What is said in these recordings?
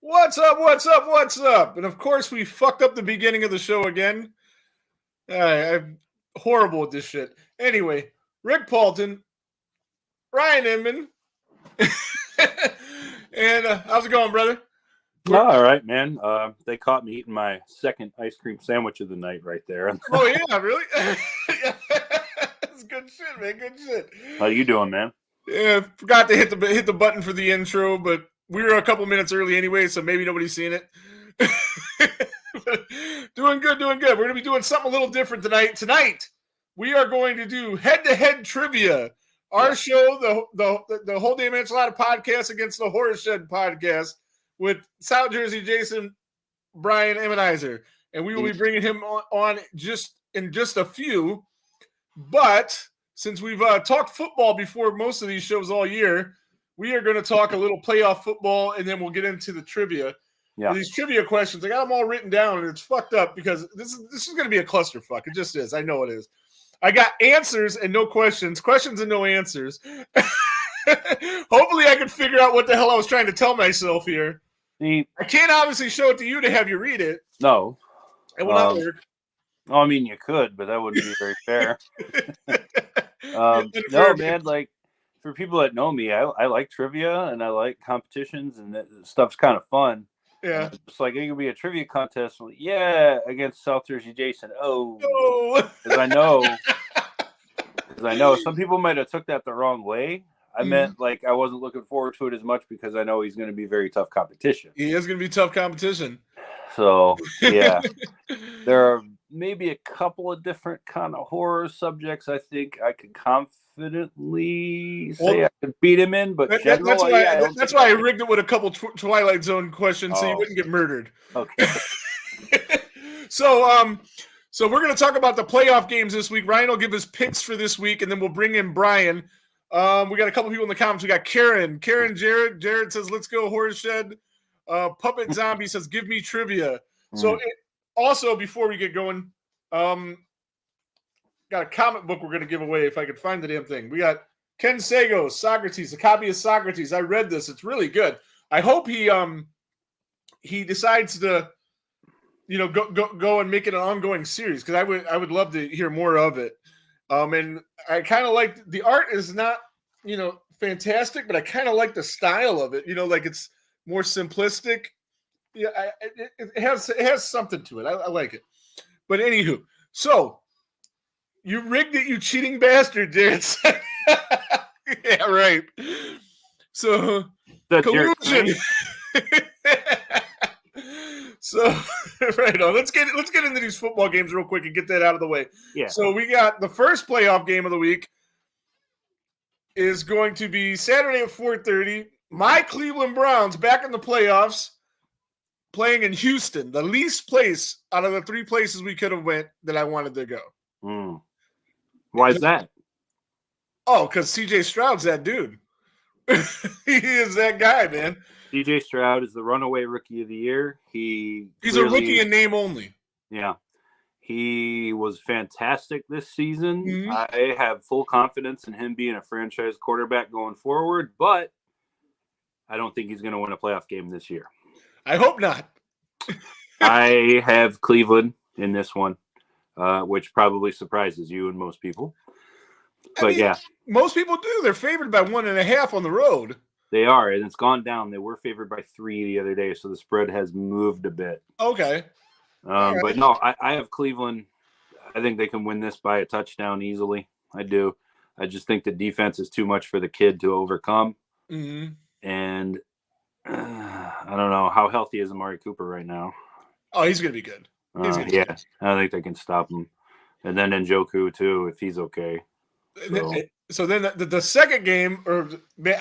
What's up? What's up? What's up? And of course, we fucked up the beginning of the show again. I'm horrible at this shit. Anyway, Rick Paulton, Ryan Inman, and how's it going, brother? All right, man. They caught me eating my second ice cream sandwich of the night right there. Oh yeah, really? That's good shit, man. Good shit. How you doing, man? Yeah, forgot to hit the button for the intro, but we were a couple minutes early anyway, so maybe nobody's seen it. Doing good, doing good. We're gonna be doing something a little different tonight. Tonight, we are going to do head-to-head trivia. Our show, the Whole Damn Enchilada podcast against the Horse Shed podcast with South Jersey Jason, Brian Emmenizer, and we will be bringing him on just a few. But since we've talked football before most of these shows all year, we are going to talk a little playoff football, and then we'll get into the trivia. Yeah. These trivia questions, I got them all written down, and it's fucked up because this is going to be a clusterfuck. It just is. I know it is. I got answers and no questions and no answers. Hopefully I can figure out what the hell I was trying to tell myself here. I can't obviously show it to you to have you read it. No. It will not work. I mean, you could, but that wouldn't be very fair. No, man, like, for people that know me, I like trivia and I like competitions, and that stuff's kind of fun. Yeah. It's like it could be a trivia contest. Against South Jersey Jason. Because I know some people might have took that the wrong way. I meant like I wasn't looking forward to it as much because I know he's going to be very tough competition. He is going to be tough competition. So, yeah. There are maybe a couple of different kind of horror subjects I think I could confidently say I could beat him in, but that's why I rigged it with a couple Twilight Zone questions so you wouldn't get murdered. Okay. So we're going to talk about the playoff games this week. Ryan will give his picks for this week, and then we'll bring in Brian. We got a couple people in the comments. We got Karen, Jared says, let's go Horse Shed. Puppet Zombie says, give me trivia. So also, before we get going, got a comic book we're going to give away if I could find the damn thing. We got Ken Sago's Socrates, a copy of Socrates. I read this. It's really good. I hope he decides to, go and make it an ongoing series, because I would love to hear more of it. And I kind of like the art is not, fantastic, but I kind of like the style of it. Like it's more simplistic. Yeah, it has something to it. I like it. But anywho, so you rigged it, you cheating bastard, Jared. Yeah, right. So that's collusion. So right on. Let's get into these football games real quick and get that out of the way. Yeah. So we got the first playoff game of the week is going to be Saturday at 4:30. My Cleveland Browns back in the playoffs, playing in Houston, the least place out of the three places we could have went that I wanted to go. Why is that? Oh, because C.J. Stroud's that dude. He is that guy, man. C.J. Stroud is the runaway rookie of the year. He's a rookie in name only. Yeah. He was fantastic this season. Mm-hmm. I have full confidence in him being a franchise quarterback going forward, but I don't think he's going to win a playoff game this year. I hope not. I have Cleveland in this one, which probably surprises you and most people. But yeah. Most people do. They're favored by 1.5 on the road. They are, and it's gone down. They were favored by 3 the other day, so the spread has moved a bit. Okay. Right. But no, I have Cleveland. I think they can win this by a touchdown easily. I do. I just think the defense is too much for the kid to overcome. Mm-hmm. And I don't know. How healthy is Amari Cooper right now? Oh, he's going to be good. Yeah, I think they can stop him. And then Njoku, too, if he's okay. So then the second game, or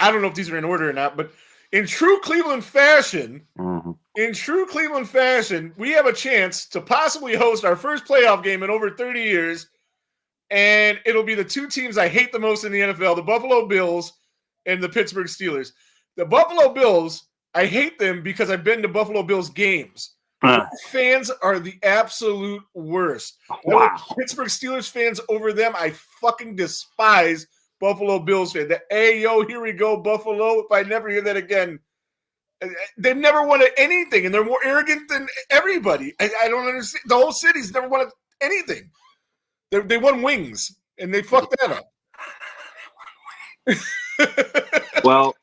I don't know if these are in order or not, but in true Cleveland fashion, we have a chance to possibly host our first playoff game in over 30 years, and it'll be the two teams I hate the most in the NFL, the Buffalo Bills and the Pittsburgh Steelers. The Buffalo Bills, I hate them because I've been to Buffalo Bills games. Fans are the absolute worst. Wow. Pittsburgh Steelers fans over them, I fucking despise Buffalo Bills fans. Hey, yo, here we go, Buffalo. If I never hear that again, They've never won anything, and they're more arrogant than everybody. I don't understand. The whole city's never won anything. They won wings, and they fucked that up. Well,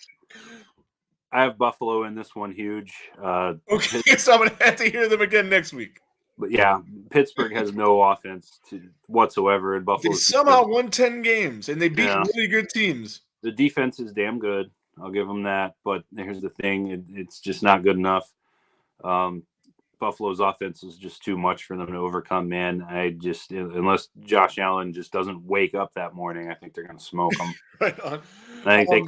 I have Buffalo in this one huge. Okay, so I'm going to have to hear them again next week. But yeah, Pittsburgh has no offense whatsoever, and Buffalo somehow won 10 games, and they beat really good teams. The defense is damn good. I'll give them that. But here's the thing: it's just not good enough. Buffalo's offense is just too much for them to overcome. Man, unless Josh Allen just doesn't wake up that morning, I think they're going to smoke them. Right on. I think they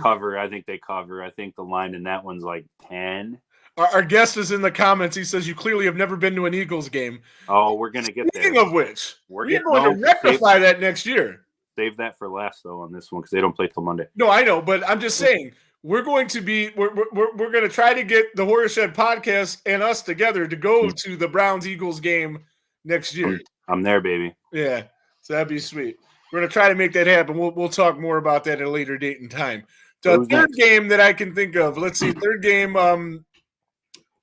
cover. I think the line in that one's like 10. Our guest is in the comments. He says, you clearly have never been to an Eagles game. Oh, we're going to get there. Speaking of which, we're going to rectify that next year. Save that for last, though, on this one, because they don't play till Monday. No, I know, but I'm just saying, we're going to try to get the Horror Shed podcast and us together to go to the Browns-Eagles game next year. I'm there, baby. Yeah, so that'd be sweet. We're going to try to make that happen. We'll talk more about that at a later date and time. The third game that I can think of, let's see, third game in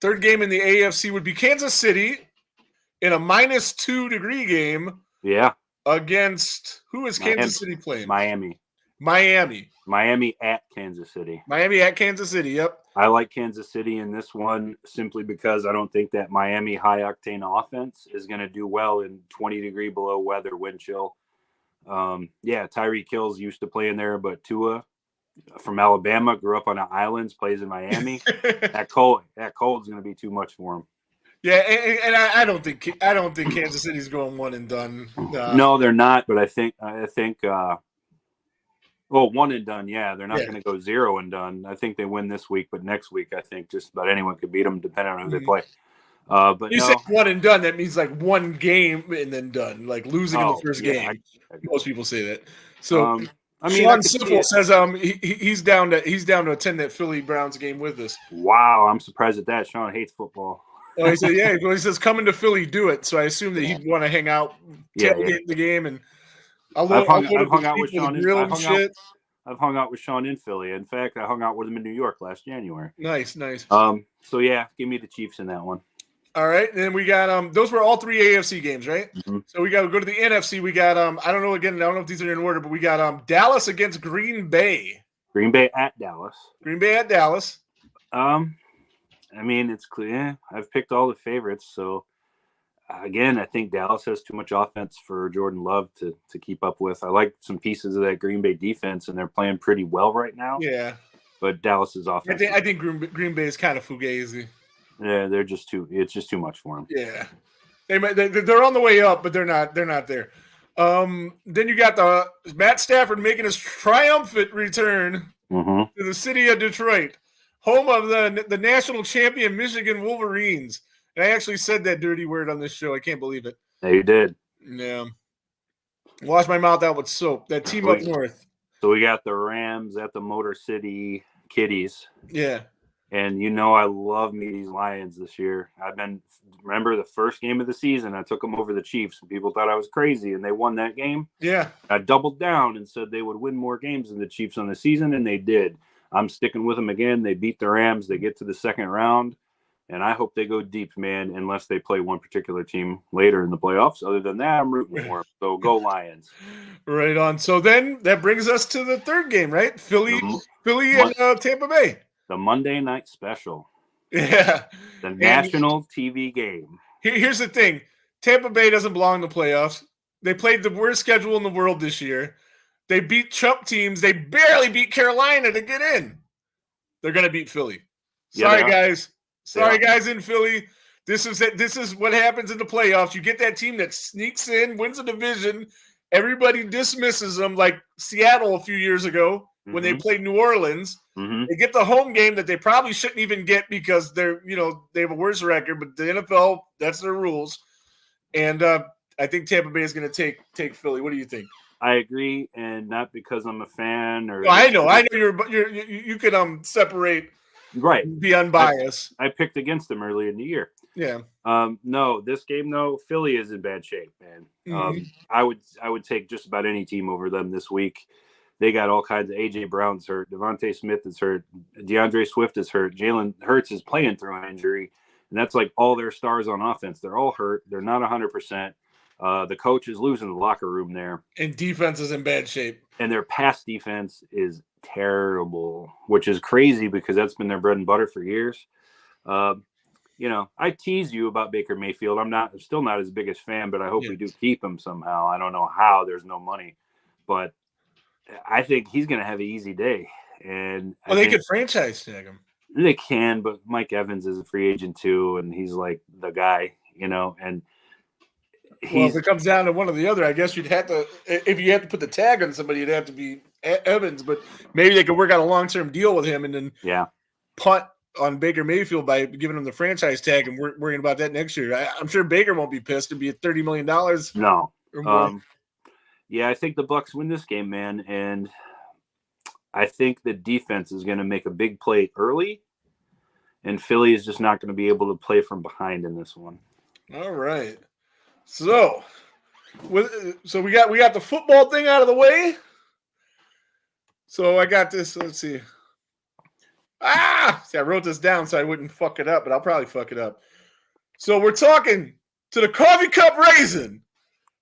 the AFC would be Kansas City in a -2 degree game. Yeah. Against who is Kansas City playing? Miami at Kansas City. Miami at Kansas City, yep. I like Kansas City in this one simply because I don't think that Miami high-octane offense is going to do well in 20-degree below weather, wind chill. Tyreek Hill's used to playing there, but Tua from Alabama, grew up on the islands, plays in Miami. that cold's going to be too much for him. Yeah, and I don't think Kansas City's going one and done. No, they're not. But I think one and done. Yeah, they're not going to go 0 and done. I think they win this week, but next week I think just about anyone could beat them, depending on who they play. But you say one and done, that means like one game and then done, like losing in the first game. Most people say that. So Sean Simple says he's down to attend that Philly Browns game with us. Wow, I'm surprised at that. Sean hates football. Oh, he said, yeah. Well, he says, coming to Philly, do it. So I assume that he'd want to hang out, tailgate the game, and I've hung out with Sean. I've hung out with Sean in Philly. In fact, I hung out with him in New York last January. Nice. So yeah, give me the Chiefs in that one. All right, and then we got those were all 3 AFC games, right? Mm-hmm. So we got to go to the NFC. We got I don't know if these are in order, but we got Dallas against Green Bay. Green Bay at Dallas. I mean, it's clear. I've picked all the favorites. So, again, I think Dallas has too much offense for Jordan Love to keep up with. I like some pieces of that Green Bay defense, and they're playing pretty well right now. Yeah. But Dallas's offense. I think Green Bay is kind of fugazi. Yeah, it's just too much for them. Yeah. They're on the way up, but they're not there. Then you got the Matt Stafford making his triumphant return to the city of Detroit, home of the national champion Michigan Wolverines. And I actually said that dirty word on this show. I can't believe it. Yeah, you did. Yeah. Wash my mouth out with soap. That team up north. So we got the Rams at the Motor City Kitties. Yeah. And I love me these Lions this year. Remember the first game of the season, I took them over the Chiefs, and people thought I was crazy, and they won that game. Yeah. I doubled down and said they would win more games than the Chiefs on the season, and they did. I'm sticking with them again. They beat the Rams. They get to the second round, and I hope they go deep, man, unless they play one particular team later in the playoffs. Other than that, I'm rooting for them. So go Lions. Right on. So then that brings us to the third game, right? Philly and Tampa Bay. The Monday night special. Yeah. The national TV game. Here's the thing. Tampa Bay doesn't belong in the playoffs. They played the worst schedule in the world this year. They beat chump teams. They barely beat Carolina to get in. They're going to beat Philly. Sorry, guys. Sorry, guys in Philly. This is what happens in the playoffs. You get that team that sneaks in, wins a division. Everybody dismisses them like Seattle a few years ago when they played New Orleans. They get the home game that they probably shouldn't even get because they have a worse record, but the NFL, that's their rules. And I think Tampa Bay is going to take Philly. What do you think? I agree, and not because I'm a fan or. No, I know you could separate, right? Be unbiased. I picked against them early in the year. Yeah. No, this game though, Philly is in bad shape, man. I would take just about any team over them this week. they got all kinds of AJ Brown's hurt, Devontae Smith is hurt, DeAndre Swift is hurt, Jalen Hurts is playing through an injury, and that's like all their stars on offense. They're all hurt. They're not 100%. The coach is losing the locker room there, and defense is in bad shape, and their pass defense is terrible, which is crazy because that's been their bread and butter for years. I tease you about Baker Mayfield. I'm still not his biggest fan, but I hope we do keep him somehow. I don't know how. There's no money, but I think he's going to have an easy day. And they could franchise tag him. They can, but Mike Evans is a free agent too, and he's like the guy, and if it comes down to one or the other, I guess you'd have to, if you have to put the tag on somebody, it'd have to be Evans, but maybe they could work out a long-term deal with him and then punt on Baker Mayfield by giving him the franchise tag and worrying about that next year. I'm sure Baker won't be pissed. It'd be $30 million. No. I think the Bucs win this game, man, and I think the defense is going to make a big play early, and Philly is just not going to be able to play from behind in this one. All right. So we got the football thing out of the way. So I got this. Let's see. I wrote this down so I wouldn't fuck it up, but I'll probably fuck it up. So we're talking to the Coffee Cup Raisin,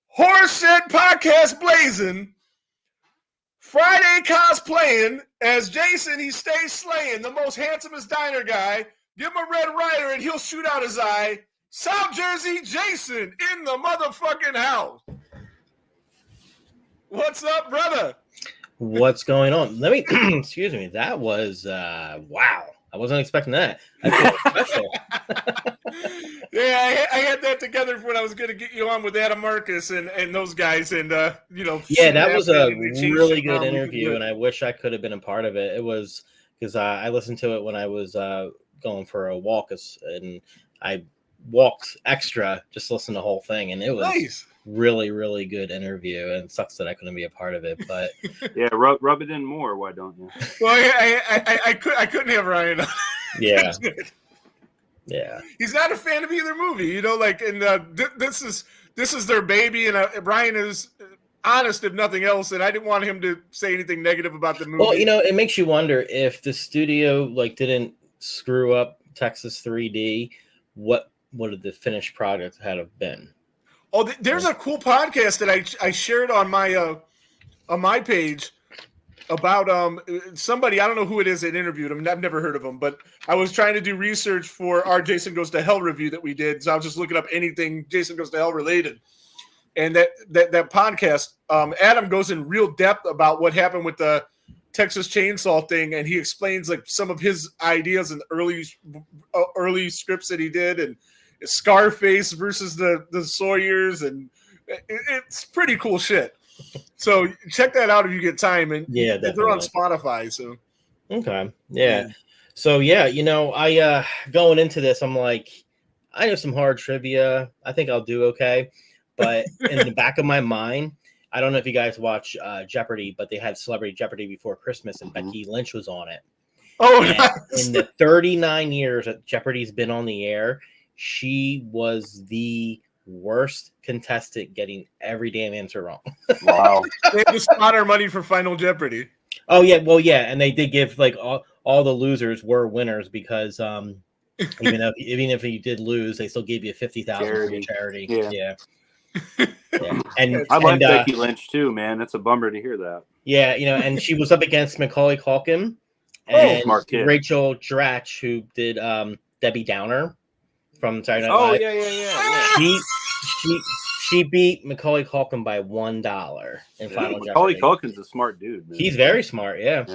Horse Shed Podcast Blazing, Friday cosplaying as Jason. He stays slaying, the most handsomest diner guy. Give him a Red Ryder and he'll shoot out his eye. South Jersey Jason in the motherfucking house. What's up, brother? What's going on? Let me excuse me. That was wow. I wasn't expecting that. Special. Yeah, I had that together when I was going to get you on with Adam Marcus and those guys, and Yeah, that was a really good interview, and I wish I could have been a part of it. It was because I listened to it when I was going for a walk, and I walked extra just listen to the whole thing, and it was nice. Really, really good interview, and it sucks that I couldn't be a part of it, but yeah, rub it in more. Why don't you? Well, I couldn't have Ryan on. Yeah. Yeah, he's not a fan of either movie, and this is their baby, and Ryan is honest if nothing else, and I didn't want him to say anything negative about the movie. Well, it makes you wonder if the studio didn't screw up Texas 3D, what would the finished product have been? Oh, there's a cool podcast that I shared on my page about somebody. I don't know who it is that interviewed him. I've never heard of him, but I was trying to do research for our Jason Goes to Hell review that we did. So I was just looking up anything Jason Goes to Hell related. And that podcast, Adam goes in real depth about what happened with the Texas Chainsaw thing, and he explains some of his ideas and early scripts that he did, and Scarface versus the Sawyers, and it's pretty cool shit. So check that out if you get time, and yeah, they're on Spotify. So okay, yeah. So yeah, I going into this, I'm like, I have some hard trivia. I think I'll do okay, but in the back of my mind, I don't know if you guys watch Jeopardy, but they had Celebrity Jeopardy before Christmas, and Becky Lynch was on it. Oh, nice. In the 39 years that Jeopardy's been on the air, she was the worst contestant, getting every damn answer wrong. Wow. They had to spot our money for Final Jeopardy. Oh, yeah. Well, yeah. And they did give all the losers were winners because even if you did lose, they still gave you $50,000 for charity. Yeah. Yeah. And I like Becky Lynch too, man. That's a bummer to hear that. Yeah, and she was up against Macaulay Culkin and smart kid. Rachel Dratch, who did Debbie Downer from Saturday Night Live. Yeah. She beat Macaulay Culkin by $1 in Final Jeopardy. Macaulay Culkin's a smart dude, man. He's very smart, yeah.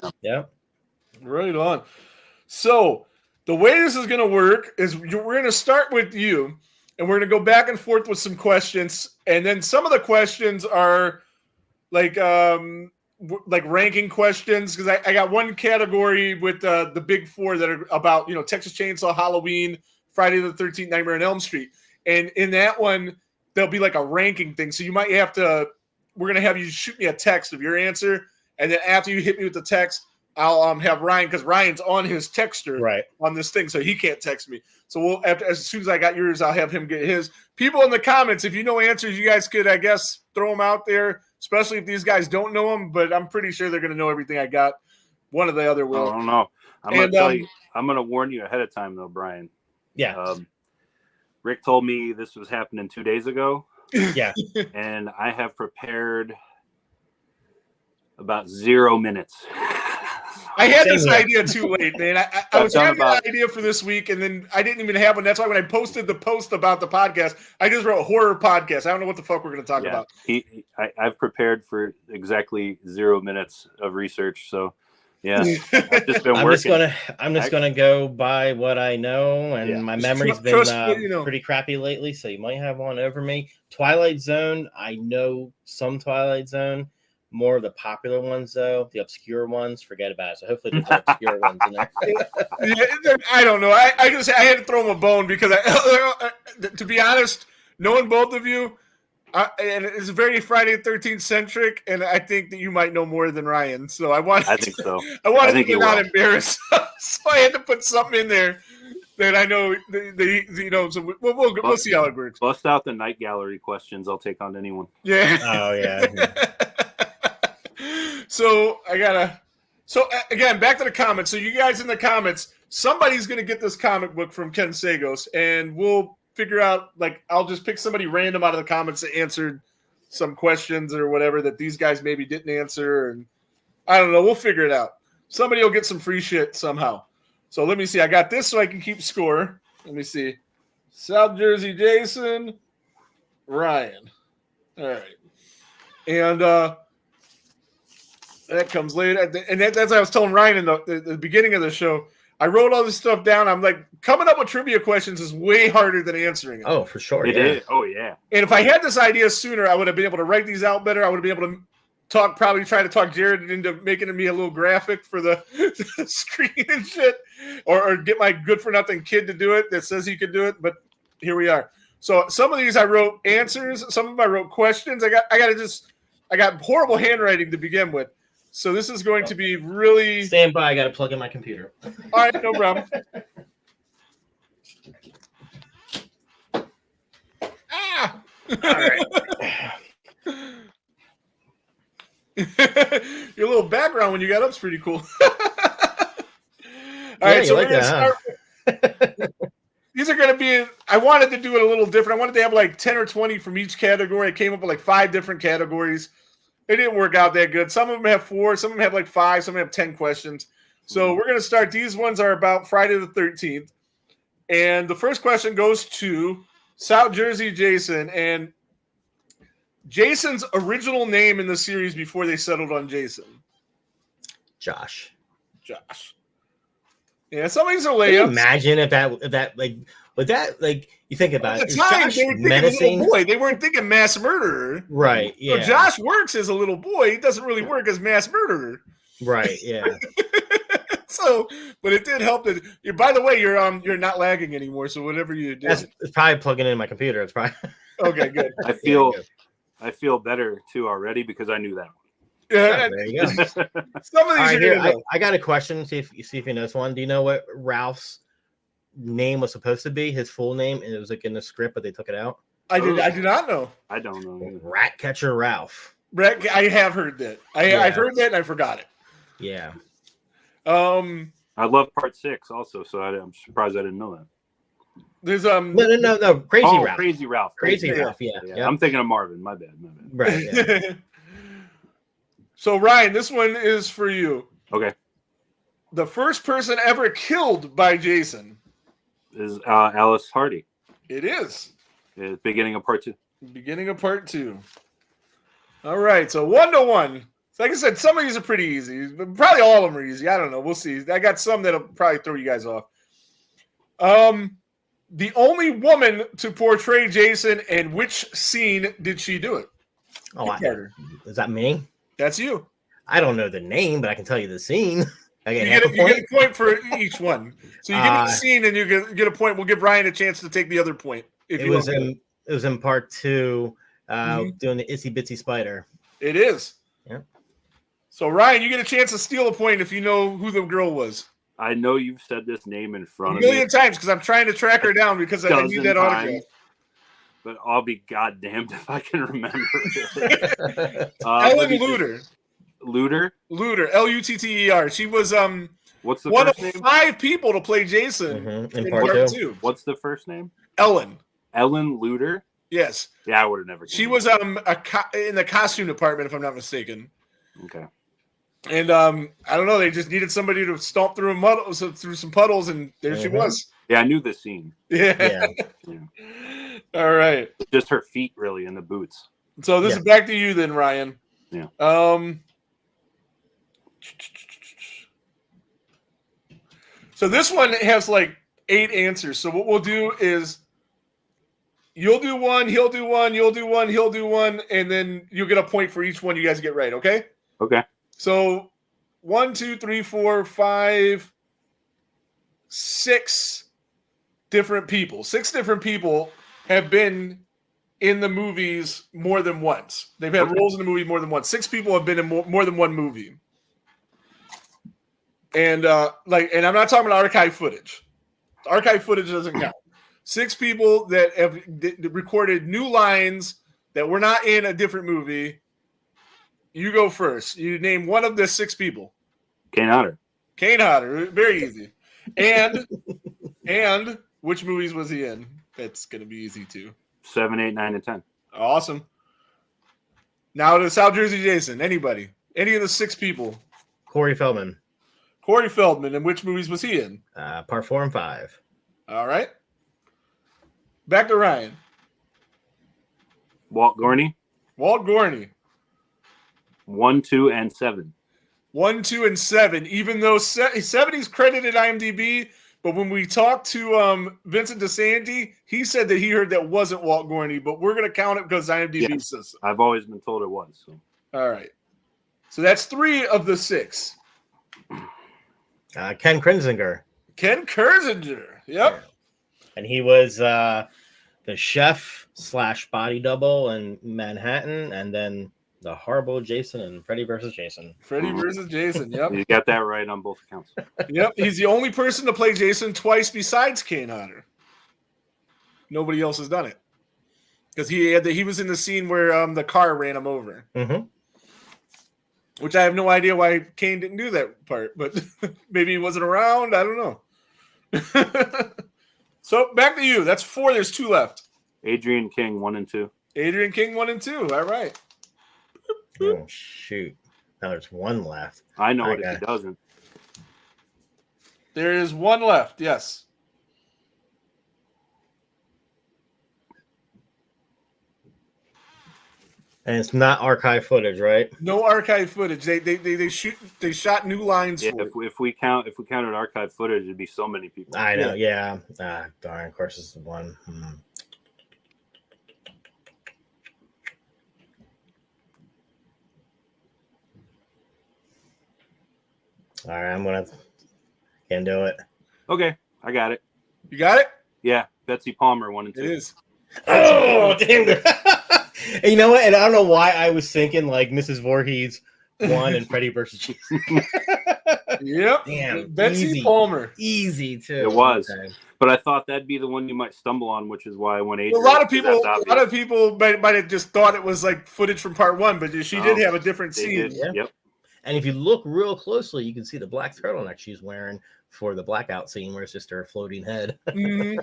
Right on. So the way this is going to work is we're going to start with you, and we're going to go back and forth with some questions, and then some of the questions are like ranking questions, because I got one category with the big four that are about Texas Chainsaw, Halloween, Friday the 13th, Nightmare on Elm Street. And in that one, there'll be like a ranking thing. So you might have to, we're going to have you shoot me a text of your answer. And then after you hit me with the text, I'll have Ryan, because Ryan's on his texter on this thing, so he can't text me. So as soon as I got yours, I'll have him get his. People in the comments, if you know answers, you guys could, I guess, throw them out there. especially if these guys don't know them. But I'm pretty sure they're going to know everything I got. One or the other will. I don't know. I'm going to tell you. I'm going to warn you ahead of time, though, Brian. Yeah. Rick told me this was happening 2 days ago. Yeah. And I have prepared about 0 minutes. I had this idea too late, man. I was trying to get an idea for this week, and then I didn't even have one. That's why when I posted the post about the podcast, I just wrote horror podcast. I don't know what the fuck we're going to talk about. I've prepared for exactly 0 minutes of research, so yeah, I've just been working. I'm just gonna go by what I know, and my memory's been pretty crappy lately, so you might have one over me. Twilight Zone, I know some Twilight Zone. More of the popular ones, though, the obscure ones, forget about it. So hopefully there's no obscure ones in there. I don't know. I had to throw him a bone because, to be honest, knowing both of you, and it's very Friday the 13th centric, and I think that you might know more than Ryan. So I think so. I wanted to not embarrass, so I had to put something in there that I know. So we'll see how it works. Bust out the night gallery questions. I'll take on anyone. Yeah. Oh yeah. So again, back to the comments. So you guys in the comments, somebody's going to get this comic book from Ken Sagos, and we'll figure out, I'll just pick somebody random out of the comments that answered some questions or whatever that these guys maybe didn't answer. And I don't know. We'll figure it out. Somebody will get some free shit somehow. So let me see. I got this so I can keep score. Let me see. South Jersey Jason, Ryan. All right. And that comes later. And that's what I was telling Ryan in the beginning of the show. I wrote all this stuff down. I'm like, coming up with trivia questions is way harder than answering it. Oh, for sure. It is. Oh, yeah. And if I had this idea sooner, I would have been able to write these out better. I would have been able to try to talk Jared into making me a little graphic for the screen and shit, or get my good for nothing kid to do it that says he could do it. But here we are. So some of these I wrote answers. Some of them I wrote questions. I got horrible handwriting to begin with. So this is going to be really... Stand by. I got to plug in my computer. All right, no problem. Ah! All right. Your little background when you got up's pretty cool. All right, so we're going to start. These are going to be... I wanted to do it a little different. I wanted to have 10 or 20 from each category. I came up with 5 different categories. It didn't work out that good. Some of them have 4, some of them have 5, some of them have 10 questions. So we're going to start. These ones are about Friday the 13th. And the first question goes to South Jersey Jason. And Jason's original name in the series before they settled on Jason. Josh. Yeah, some of these are layups. Can you imagine if that would that you think about it? Josh menacing? Little boy. They weren't thinking mass murderer. Right. Yeah. So Josh works as a little boy. He doesn't really work as mass murderer. Right. Yeah. But it did help that. By the way, you're not lagging anymore. So whatever you do, it's probably plugging in my computer. It's probably okay. Good. I feel better too already because I knew that one. Yeah, there you go. Some of these I got a question. See if you know this one. Do you know what Ralph's name was supposed to be? His full name, and it was in the script, but they took it out. I do not know. I don't know. Rat Catcher Ralph. I have heard that. I've heard that, and I forgot it. Yeah. I love Part 6 also, so I'm surprised I didn't know that. There's no Crazy Ralph. Crazy Ralph. Crazy Ralph. Yeah. Yep. I'm thinking of Marvin. My bad. Right. Yeah. So Ryan, this one is for you. Okay. The first person ever killed by Jason is Alice Hardy. It is. It's beginning of Part 2. Beginning of Part 2. All right, so 1-1. So like I said, some of these are pretty easy. Probably all of them are easy. I don't know. We'll see. I got some that'll probably throw you guys off. The only woman to portray Jason, and which scene did she do it? Oh, is that me? That's you. I don't know the name, but I can tell you the scene. You get a point for each one. So you give me the scene, and you get a point. We'll give Ryan a chance to take the other point. It was in Part 2, doing the Itsy Bitsy Spider. It is. Yeah. So Ryan, you get a chance to steal a point if you know who the girl was. I know you've said this name in front of me a million times because I'm trying to track her down because I need that autograph. but I'll be goddamned if I can remember it. Ellen Luter. Luter? Luter, Lutter. She was what's the one first of name? 5 people to play Jason in part 2. What's the first name? Ellen Luter? Yes. Yeah, I would have never. She was in the costume department, if I'm not mistaken. Okay. And I don't know. They just needed somebody to stomp through through some puddles, and there she was. Yeah, I knew the scene. Yeah. All right. Just her feet, really, in the boots. So this is back to you then, Ryan. Yeah. So this one has like 8 answers. So what we'll do is you'll do one, he'll do one, you'll do one, he'll do one, and then you'll get a point for each one you guys get right. Okay. Okay. So 1, 2, 3, 4, 5, 6 different people. 6 different people have been in the movies more than once. They've had roles in the movie more than once. 6 people have been in more than one movie. And and I'm not talking about archive footage. Archive footage doesn't count. 6 people that have recorded new lines that were not in a different movie. You go first. You name one of the 6 people. Kane Hodder. Kane Hodder. Very easy. And which movies was he in? That's going to be easy too. 7, 8, 9, and 10. Awesome. Now to South Jersey Jason. Anybody? Any of the 6 people? Corey Feldman. Corey Feldman. And which movies was he in? Part 4 and 5. All right. Back to Ryan. Walt Gorney. Walt Gorney. 1, 2, and 7. 1, 2, and 7. Even though 70's credited IMDb, but when we talked to Vincent DeSanti, he said that he heard that wasn't Walt Gorney, but we're going to count it because IMDb says so. I've always been told it was. So. All right. So that's 3 of the 6. Ken Krinzinger. Ken Kirzinger. Yep. Yeah. And he was the chef / body double in Manhattan, and then the horrible Jason and Freddy versus Jason. Freddy versus Jason, yep. You got that right on both accounts. Yep, he's the only person to play Jason twice besides Kane Hodder. Nobody else has done it. Because he was in the scene where the car ran him over. Mm-hmm. Which I have no idea why Kane didn't do that part, but maybe he wasn't around. I don't know. So back to you. That's 4. There's 2 left. Adrian King, 1 and 2. Adrian King, 1 and 2. All right. Oh, shoot. Now there's 1 left. I know it if he doesn't. There is 1 left, yes. And it's not archive footage, right? No archive footage. They shot new lines. Yeah, for if we counted archive footage, it'd be so many people. I know. Yeah. Darn. Of course, it's the 1. All right, can't do it. Okay, I got it. You got it? Yeah, Betsy Palmer, 1 and 2. It is. Oh, damn it. And you know what? And I don't know why I was thinking like Mrs. Voorhees 1 and Freddy versus Jason. Yep. Damn. Betsy Palmer. Easy too. It was. Okay. But I thought that'd be the one you might stumble on, which is why I went Adrian. A lot of people might have just thought it was like footage from part 1, but she did have a different scene. Yeah. Yep. And if you look real closely, you can see the black turtleneck she's wearing for the blackout scene where it's just her floating head. Mm-hmm.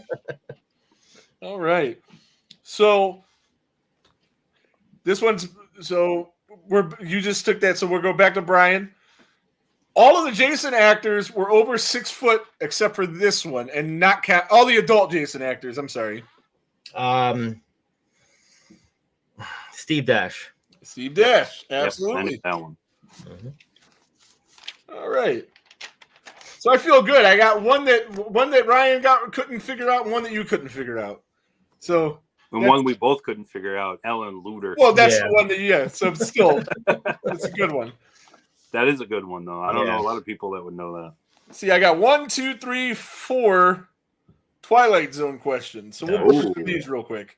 All right. So this one's you just took that, so we'll go back to Brian. All of the Jason actors were over 6 foot except for this one, and not all the adult Jason actors. I'm sorry. Steve Dash. Steve Dash, absolutely. Yep, that one. Mm-hmm. All right. So I feel good. I got one that Ryan couldn't figure out, and one that you couldn't figure out. So. And one we both couldn't figure out, Ellen Luter. Well, that's the one that, so still, it's a good one. That is a good one, though. I don't know a lot of people that would know that. See, I got 1, 2, 3, 4 Twilight Zone questions. So we'll go through these real quick.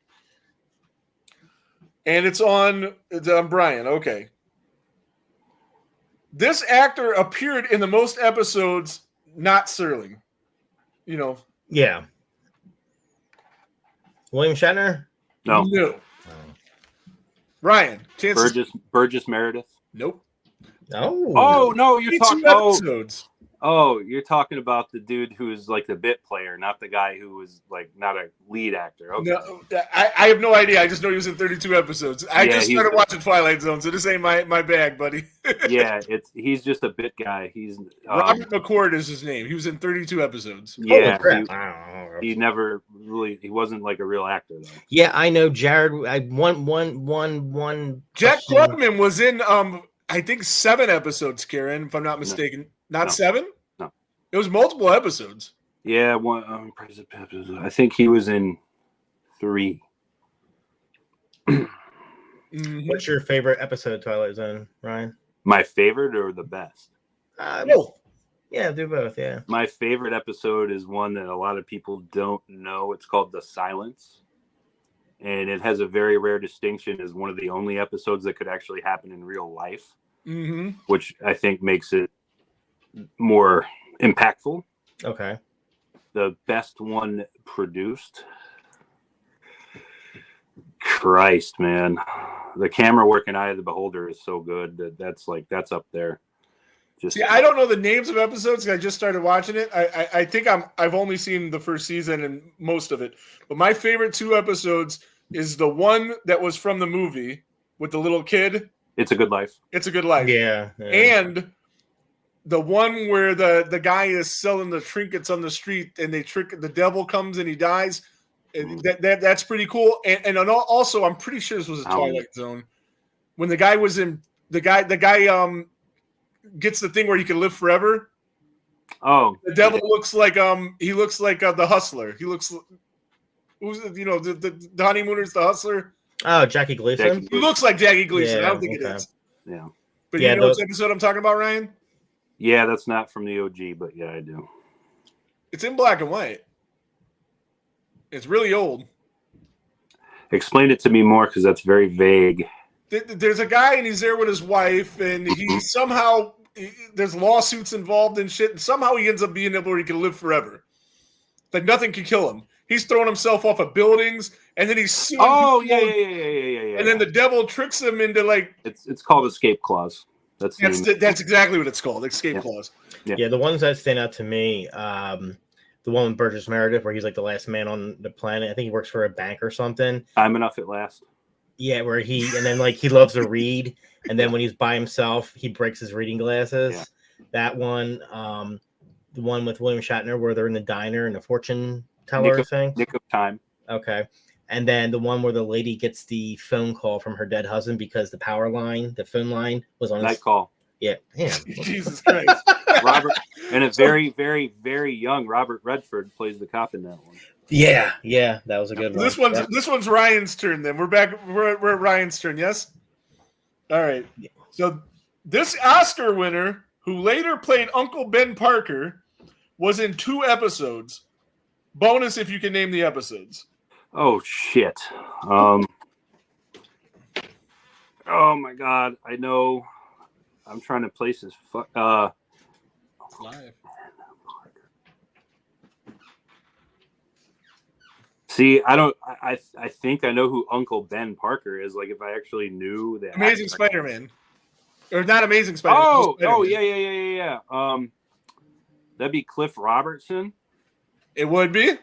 And it's on Brian. Okay. This actor appeared in the most episodes, not Serling. You know. Yeah. William Shatner? No. Ryan, chances. Burgess Meredith. Nope. Oh no, you're talking episodes. Oh, you're talking about the dude who's like the bit player, not the guy who was like not a lead actor. Okay. No, I have no idea. I just know he was in 32 episodes. I just started watching Twilight Zone, so this ain't my bag, buddy. Yeah, he's just a bit guy. He's Robert McCord is his name. He was in 32 episodes. Yeah, he never really. He wasn't like a real actor though. Yeah, I know Jared. One. Jack Klugman was in I think 7 episodes, Karen, if I'm not mistaken. Not 7? No. It was multiple episodes. Yeah, I think he was in 3. What's your favorite episode of Twilight Zone, Ryan? My favorite or the best? Both. Yeah, do both, yeah. My favorite episode is one that a lot of people don't know. It's called The Silence. And it has a very rare distinction as one of the only episodes that could actually happen in real life, which I think makes it more impactful. Okay. The best one produced. Christ, man. The camera work in Eye of the Beholder is so good that's up there. See, I don't know the names of episodes because I just started watching it. I think I've only seen the first season and most of it. But my favorite 2 episodes is the one that was from the movie with the little kid. It's a Good Life. It's a Good Life. Yeah. And the one where the guy is selling the trinkets on the street and the devil comes and he dies. And that's pretty cool. And also I'm pretty sure this was a Twilight Zone. When the guy was in the guy gets the thing where he can live forever. Oh, the devil looks like the Hustler. He looks, the honeymooners, the Hustler. Oh, Jackie Gleason. He looks like Jackie Gleason. Yeah, I don't think it is. Yeah, but you know what episode I'm talking about, Ryan? Yeah, that's not from the OG, but yeah, I do. It's in black and white. It's really old. Explain it to me more because that's very vague. There's a guy and he's there with his wife, and he somehow there's lawsuits involved and shit, and somehow he ends up being able where he can live forever. Like nothing can kill him. He's throwing himself off of buildings, and then he's suing. Oh yeah. And then the devil tricks him into like it's called escape clause. That's exactly what it's called, escape clause. Yeah, the ones that stand out to me, the one with Burgess Meredith, where he's like the last man on the planet. I think he works for a bank or something. Time Enough at Last. Yeah, where he loves to read, and then when he's by himself, he breaks his reading glasses. Yeah. That one, the one with William Shatner, where they're in the diner and the fortune teller thing. Nick of Time. Okay, and then the one where the lady gets the phone call from her dead husband because the phone line was on Night Call. Yeah, Jesus Christ. Robert, and a very, very, very young Robert Redford plays the cop in that one. Yeah, that was a good one. This one's Ryan's turn. Then we're back. We're at Ryan's turn. Yes. All right. So this Oscar winner, who later played Uncle Ben Parker, was in 2 episodes. Bonus if you can name the episodes. Oh shit. Oh my God. I know. I'm trying to place his live. See, I think I know who Uncle Ben Parker is. Like, if I actually knew that. Amazing Spider-Man, or not Amazing Spider-Man. Oh, yeah. That'd be Cliff Robertson. It would be.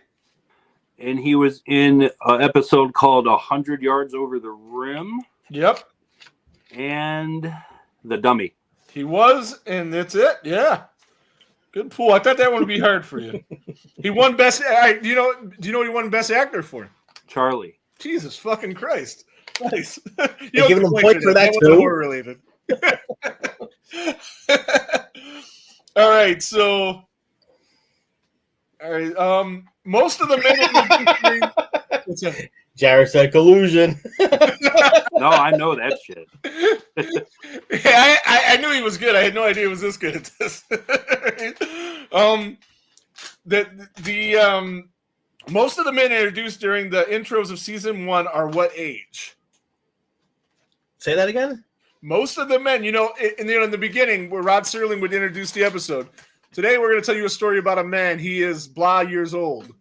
And he was in an episode called 100 Yards Over the Rim. Yep. And The Dummy. He was, and that's it. Yeah. Good pool. I thought that one would be hard for you. He won best. Do you know what he won best actor for? Charlie. Jesus fucking Christ! Nice. You're giving him a point for that too. Horror related. All right. So. All right. Most of the men. Jared said collusion. No, I know that shit. Yeah, I knew he was good. I had no idea he was this good at this. Most of the men introduced during the intros of season 1 are what age? Say that again. Most of the men, in the beginning, where Rod Serling would introduce the episode. Today, we're going to tell you a story about a man. He is blah years old.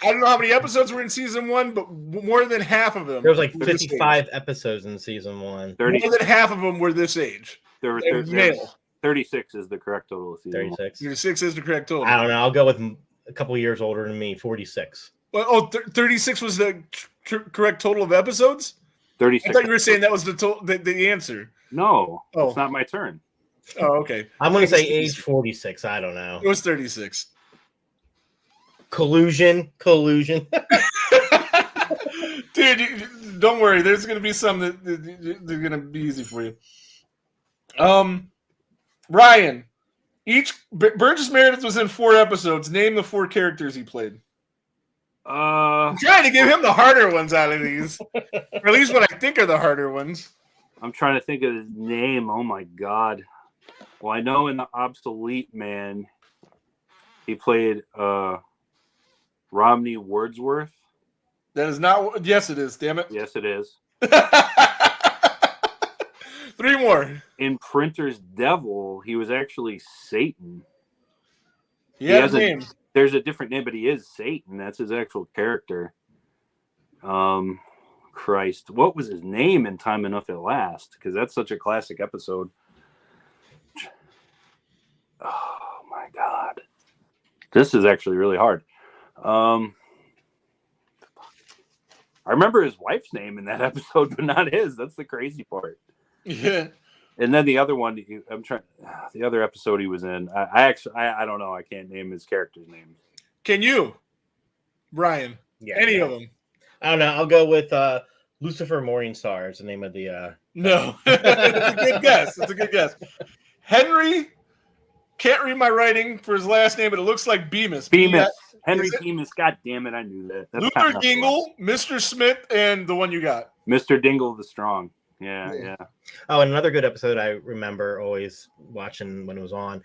I don't know how many episodes were in season 1, but more than half of them. There was like 55 episodes in season 1. More than half of them were this age. Male. 36 is the correct total of season 36. 36 is the correct total. I don't know. I'll go with a couple years older than me. 46. Well, 36 was the correct total of episodes? 36. I thought you were saying that was the answer. No, it's not my turn. Oh, okay. I'm going to say age 46. I don't know. It was 36. Collusion. Dude, don't worry. There's going to be some that they're going to be easy for you. Ryan, Burgess Meredith was in 4 episodes. Name the 4 characters he played. I'm trying to give him the harder ones out of these. Or at least what I think are the harder ones. I'm trying to think of his name. Oh, my God. Well, I know in The Obsolete Man, he played Romney Wordsworth. That is not. Yes, it is. Damn it. Yes, it is. 3 more. In Printer's Devil, he was actually Satan. He has a name. There's a different name, but he is Satan. That's his actual character. Christ. What was his name in Time Enough at Last? Because that's such a classic episode. Oh, my God. This is actually really hard. I remember his wife's name in that episode, but not his. That's the crazy part. Yeah. And then the other one, the other episode he was in, I don't know. I can't name his character's name. Can you, Brian? Yeah. Any of them? I don't know. I'll go with Lucifer Morningstar is the name of the. No. It's a good guess. It's a good guess. Henry, can't read my writing for his last name, but it looks like Bemis. Henry Bemis. God damn it. I knew that. That's Luther Dingle, Mr. Smith, and the one you got. Mr. Dingle the Strong. Yeah. Oh, and another good episode I remember always watching when it was on,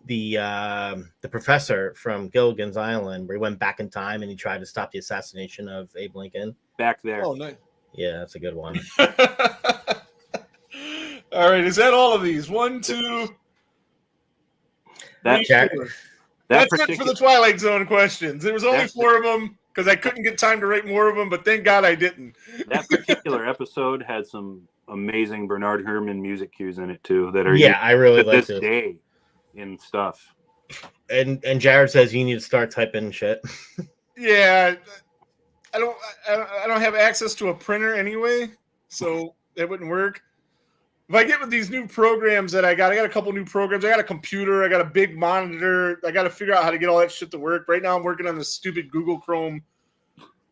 the professor from Gilligan's Island, where he went back in time and he tried to stop the assassination of Abe Lincoln. Back there. Oh, nice. Yeah, that's a good one. All right, is that all of these? 1, 2. That's it for the Twilight Zone questions. There was only 4 of them because I couldn't get time to write more of them, but thank God I didn't. That particular episode had some amazing Bernard Herrmann music cues in it too that are I really like this day in stuff. And Jared says you need to start typing shit. Yeah, I don't have access to a printer anyway, so that wouldn't work. If I get with these new programs that I got a couple new programs. I got a computer, I got a big monitor. I got to figure out how to get all that shit to work. Right now I'm working on this stupid Google Chrome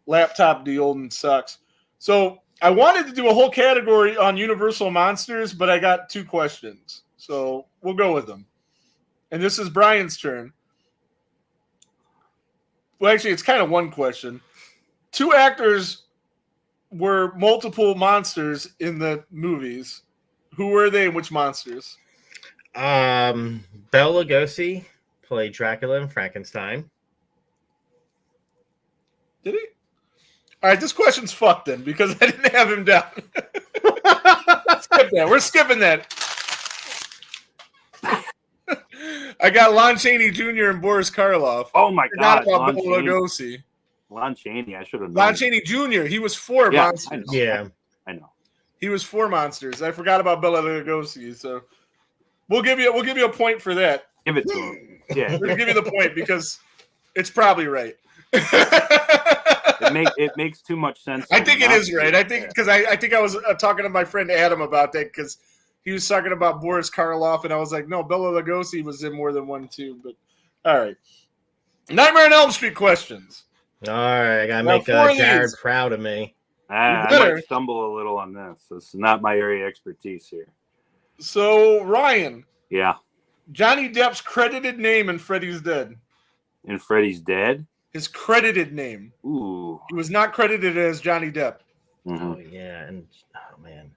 laptop deal and it sucks. So I wanted to do a whole category on Universal Monsters, but I got 2 questions. So we'll go with them. And this is Brian's turn. Well, actually, it's kind of one question. 2 actors were multiple monsters in the movies. Who were they and which monsters? Bela Lugosi played Dracula and Frankenstein. Did he? All right, this question's fucked then because I didn't have him down. Skip that. We're skipping that. I got Lon Chaney Jr. and Boris Karloff. Oh my God! Bela Lugosi. Lon Chaney. I should have known. Lon Chaney Jr. He was 4 monsters. I know. He was 4 monsters. I forgot about Bela Lugosi, so we'll give you a point for that. Give it to him. Yeah, we're gonna give you the point because it's probably right. It makes too much sense. I think it is right. I think because I think I was talking to my friend Adam about that because he was talking about Boris Karloff and I was like, no, Bela Lugosi was in more than 1 too. But all right, Nightmare on Elm Street questions. All right, I gotta make Jared proud of me. I might stumble a little on this. It's not my area of expertise here. So Ryan, yeah, Johnny Depp's credited name in Freddy's Dead. In Freddy's Dead. His credited name. Ooh. He was not credited as Johnny Depp. Mm-hmm. Oh, yeah. And, oh, man.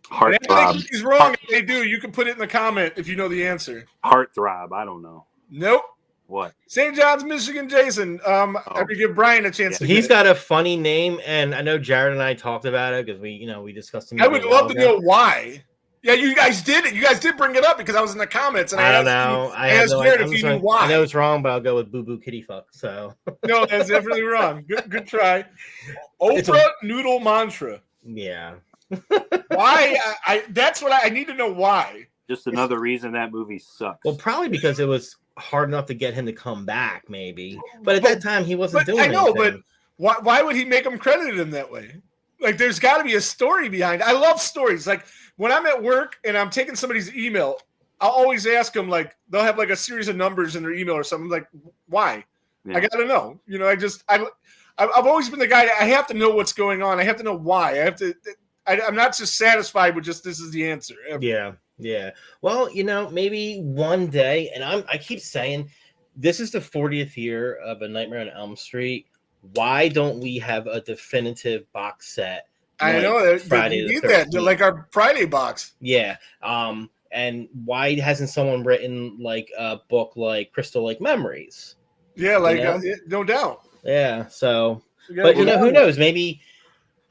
Heartthrob. If he's wrong. If they do, you can put it in the comment if you know the answer. Heartthrob. I don't know. Nope. What? St. John's, Michigan, Jason. I would give Brian a chance to He's got a funny name, and I know Jared and I talked about it because we discussed him. I would love to know why. Yeah, you guys did it. You guys did bring it up because I was in the comments and I don't know. I asked Jared if he knew why. I know it's wrong, but I'll go with Boo Boo Kitty Fuck. So no, that's definitely wrong. Good try. Oprah noodle mantra. Yeah. Why? That's what I need to know why. Just another reason that movie sucks. Well, probably because it was hard enough to get him to come back, maybe. But at that time, he wasn't doing anything. I know, but why would he make him credited him that way? Like, there's got to be a story behind it. I love stories. Like, when I'm at work and I'm taking somebody's email, I'll always ask them, like, they'll have, like, a series of numbers in their email or something. Like, why? Yeah. I got to know. You know, I've always been the guy that I have to know what's going on. I have to know why. I'm not just satisfied with just this is the answer. Yeah. Yeah. Well, you know, maybe one day, and I keep saying this is the 40th year of A Nightmare on Elm Street. Why don't we have a definitive box set? I know Friday we need that, like our Friday box. Yeah. And why hasn't someone written like a book like Crystal Lake Memories? Yeah, like no doubt. Yeah. So, but you know, who knows? Maybe.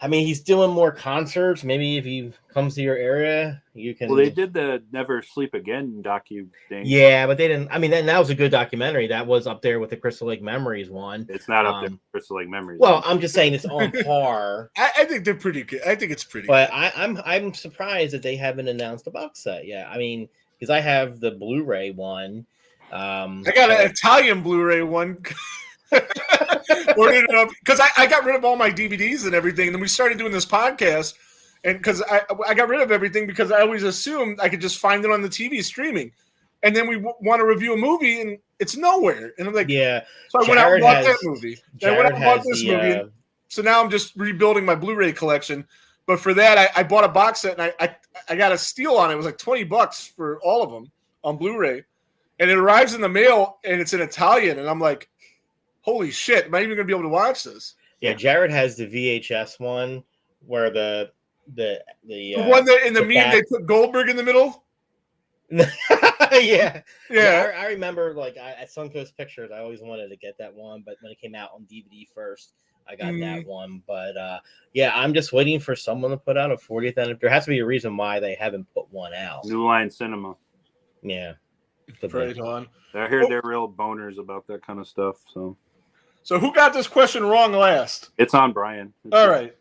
I mean, he's doing more concerts. Maybe if he comes to your area, you can. Well, they did the Never Sleep Again docu thing. Yeah, but they didn't. I mean, that was a good documentary. That was up there with the Crystal Lake Memories one. It's not up there with Crystal Lake Memories. Well, I'm just saying it's on par. I think they're pretty good. I think it's pretty but good. I'm surprised that they haven't announced a box set yet. I mean, because I have the Blu-ray one. I got an Italian Blu-ray one. Because I got rid of all my DVDs and everything, and then we started doing this podcast, and because I got rid of everything because I always assumed I could just find it on the TV streaming, and then we want to review a movie and it's nowhere, and I'm like, yeah. So I went out and bought that movie. I went out and bought this movie. So now I'm just rebuilding my Blu-ray collection. But for that, I bought a box set, and I got a steal on it. It was like $20 for all of them on Blu-ray, and it arrives in the mail, and it's in Italian, and I'm like, holy shit, am I even going to be able to watch this? Yeah, Jared has the VHS one where the one that in the meme they put Goldberg in the middle? Yeah. I remember like at Suncoast Pictures, I always wanted to get that one, but when it came out on DVD first, I got that one. But yeah, I'm just waiting for someone to put out a 40th anniversary. There has to be a reason why they haven't put one out. New Line Cinema. Yeah. Right on. I hear they're real boners about that kind of stuff, So who got this question wrong last? It's on Brian. All right.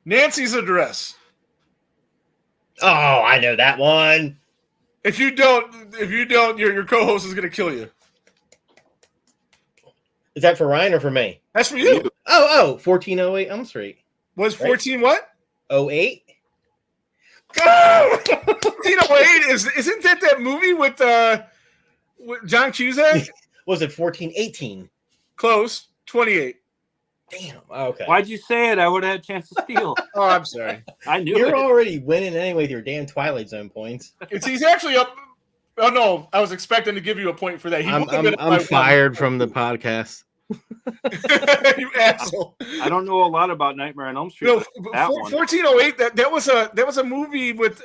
Nancy's address. Oh, I know that one. If you don't, your co-host is going to kill you. Is that for Ryan or for me? That's for you. 1408 Elm Street. Was 14 what? 08? Oh! 1408 isn't that movie with John Cusack? Was it 1418? Close. 28. Damn. Okay. Why'd you say it? I would have had a chance to steal. Oh, I'm sorry. I knew You're already winning anyway with your damn Twilight Zone points. He's actually up. Oh no, I was expecting to give you a point for that. I'm fired from the podcast. You asshole. I don't know a lot about Nightmare on Elm Street. No, 1408. That was a movie with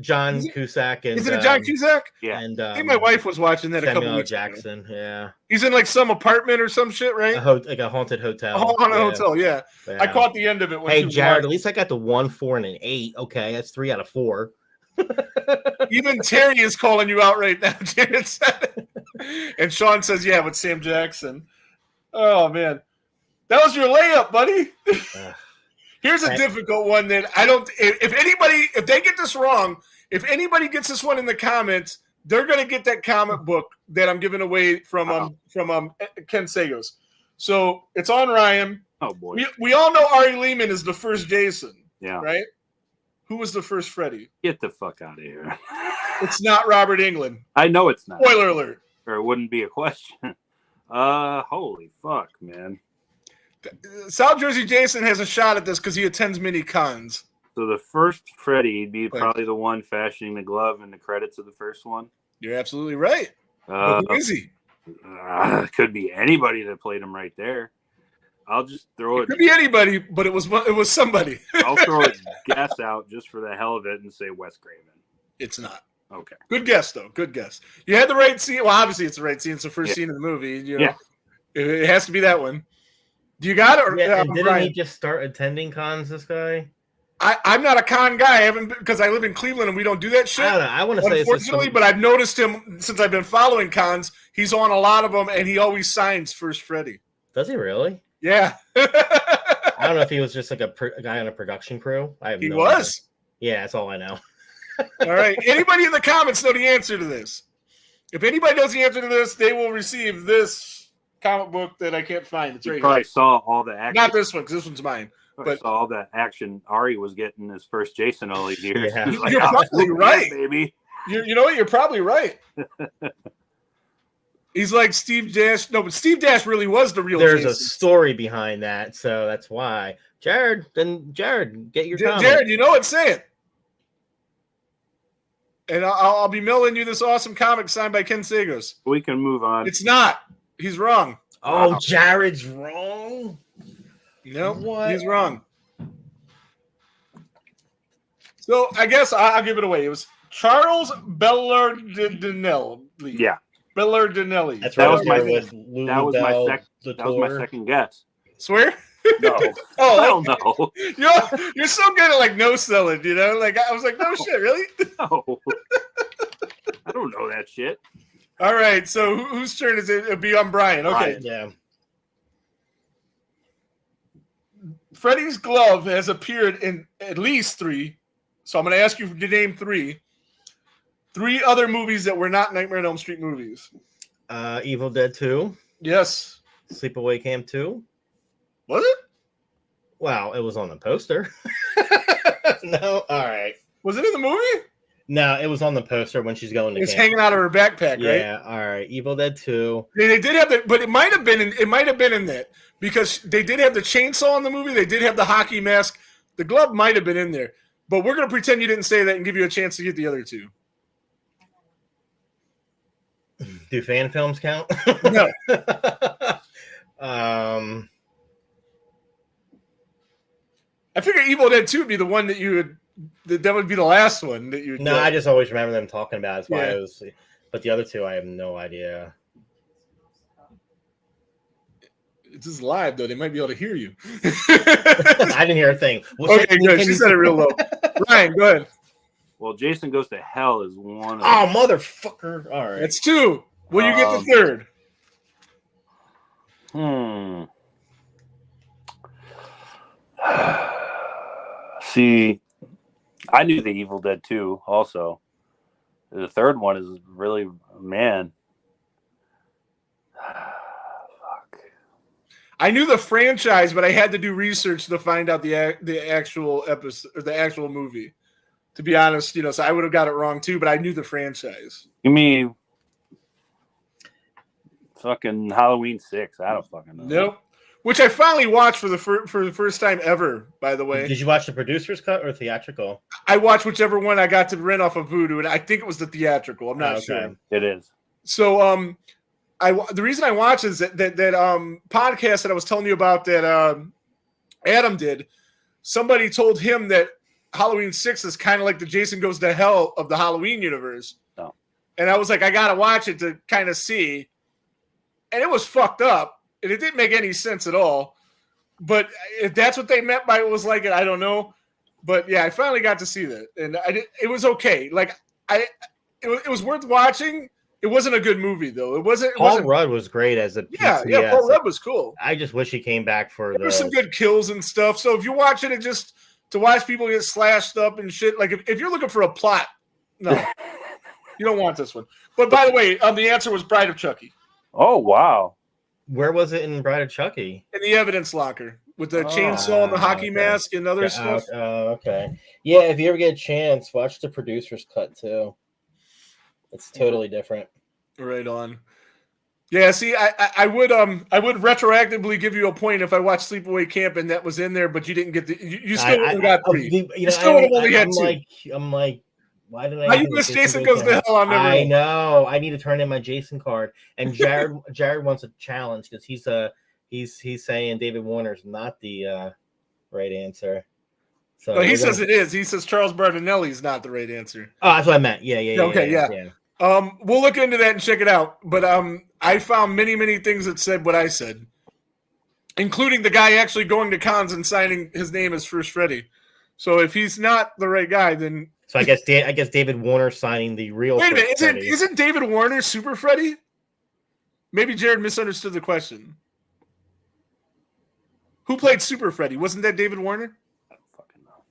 John Cusack and is it John Cusack? Yeah. And I think my wife was watching that Samuel a couple weeks Jackson. ago. Yeah. He's in like some apartment or some shit, right? Like a haunted hotel. A haunted hotel. Yeah. I caught the end of it. Hey Jared, at least I got the 1, 4, and an 8. Okay, that's 3 out of 4. Even Terry is calling you out right now, Jared said. And Sean says, "Yeah, with Sam Jackson." Oh man, that was your layup, buddy. Here's a difficult one that I don't. If they get this wrong, if anybody gets this one in the comments, they're gonna get that comic book that I'm giving away from Ken Sagos. So it's on Ryan. Oh boy, we all know Ari Lehman is the first Jason. Yeah. Right. Who was the first Freddy? Get the fuck out of here. It's not Robert Englund. I know it's not. Spoiler alert. Or it wouldn't be a question. Holy fuck, man. South Jersey Jason has a shot at this because he attends many cons. So the first Freddy would be probably the one fashioning the glove in the credits of the first one. You're absolutely right. Who is he? Could be anybody that played him right there. I'll just throw it. Could be anybody, but it was somebody. I'll throw a guess out just for the hell of it and say Wes Craven. It's not. Okay. Good guess, though. Good guess. You had the right scene. Well, obviously, it's the right scene. It's the first scene of the movie. You know, it has to be that one. Do you got it? Or, didn't he just start attending cons, this guy? I'm not a con guy. I haven't because I live in Cleveland and we don't do that shit. I don't know. I want to say unfortunately, but I've noticed him since I've been following cons. He's on a lot of them, and he always signs First Freddy. Does he really? Yeah. I don't know if he was just like a guy on a production crew. He was. Yeah, that's all I know. All right. Anybody in the comments know the answer to this? If anybody knows the answer to this, they will receive this comic book that I can't find. It's right probably here. Saw all the action. Not this one, because this one's mine. But saw all the action Ari was getting his first Jason all these years. Yeah. Like, You're probably right, baby. You know what? You're probably right. He's like Steve Dash. No, but Steve Dash really was the real There's Jason. a story behind that, so that's why. Jared, get your comment. Jared, you know what? Say it. And I'll be mailing you this awesome comic signed by Ken Sagos. We can move on. It's not. He's wrong. Oh, Wow. Jared's wrong. No, What? he's wrong. So I guess I'll give it away. It was Charles Bellardinelli. Yeah. Bellardinelli. That's That right. was my- with That was my second guess. Swear? No. Oh, Hell no. You're so good at like no selling, you know? Like I was like, no shit, really? No. I don't know that shit. All right, so whose turn is it? It'll be on Brian. Okay. Yeah. Freddy's glove has appeared in at least 3. So I'm going to ask you to name 3. 3 other movies that were not Nightmare on Elm Street movies. Evil Dead 2, Yes. Sleepaway Camp 2. Was it? Wow, it was on the poster. No, all right. Was it in the movie? No, it was on the poster when she's going to It's camp. hanging out of her backpack, right? Yeah, all right. Evil Dead 2. They did have but it might have been in that because they did have the chainsaw in the movie. They did have the hockey mask. The glove might have been in there, but we're gonna pretend you didn't say that and give you a chance to get the other 2. Do fan films count? No. I figure Evil Dead 2 would be the one that you would. That would be the last one that you. No, I just always remember them talking about it. That's why Yeah. I was. But the other 2, I have no idea. This is live though; they might be able to hear you. I didn't hear a thing. Well, Okay, good. She said it real low. Ryan, go ahead. Well, Jason Goes to Hell is one. Oh, motherfucker! All right. That's 2. Will you get the third? See, I knew the Evil Dead 2 also. The third one is really, man. Fuck. I knew the franchise, but I had to do research to find out the actual episode or the actual movie. To be honest, so I would have got it wrong too, but I knew the franchise. Give me fucking Halloween 6. I don't fucking know. Nope. Which I finally watched for the first time ever, by the way. Did you watch the producer's cut or theatrical? I watched whichever one I got to rent off of Vudu, and I think it was the theatrical. I'm not sure. It is. So, the reason I watched is that podcast that I was telling you about that Adam did. Somebody told him that Halloween 6 is kind of like the Jason Goes to Hell of the Halloween universe. No. And I was like, I gotta watch it to kind of see. And it was fucked up. And it didn't make any sense at all. But if that's what they meant by it was like it, I don't know. But yeah, I finally got to see that. And it was okay. Like it was worth watching. It wasn't a good movie though. Paul Rudd was great as a yeah. Paul Rudd was cool. I just wish he came back for There were some good kills and stuff. So if you're watching it just to watch people get slashed up and shit, like if you're looking for a plot, no, you don't want this one. But by the way, the answer was Bride of Chucky. Oh wow. Where was it in Bride of Chucky? In the evidence locker with the chainsaw and the hockey mask and other stuff. Okay. Yeah, if you ever get a chance, watch the producer's cut too. It's totally different. Right on. Yeah, see, I would retroactively give you a point if I watched Sleepaway Camp and that was in there, but you didn't get you still would have got 3. You still would have only had 2. I'm like, why did I? How you miss Jason Goes to Hell? I know. I need to turn in my Jason card. And Jared wants a challenge because he's saying David Warner's not the right answer. So no, he says it is. He says Charles Bartonelli is not the right answer. Oh, that's what I meant. Yeah. Okay, yeah. We'll look into that and check it out. But I found many things that said what I said, including the guy actually going to cons and signing his name as First Freddy. So if he's not the right guy, then I guess David Warner signing the real. Wait a minute, isn't David Warner Super Freddy? Maybe Jared misunderstood the question. Who played Super Freddy? Wasn't that David Warner? I don't fucking know.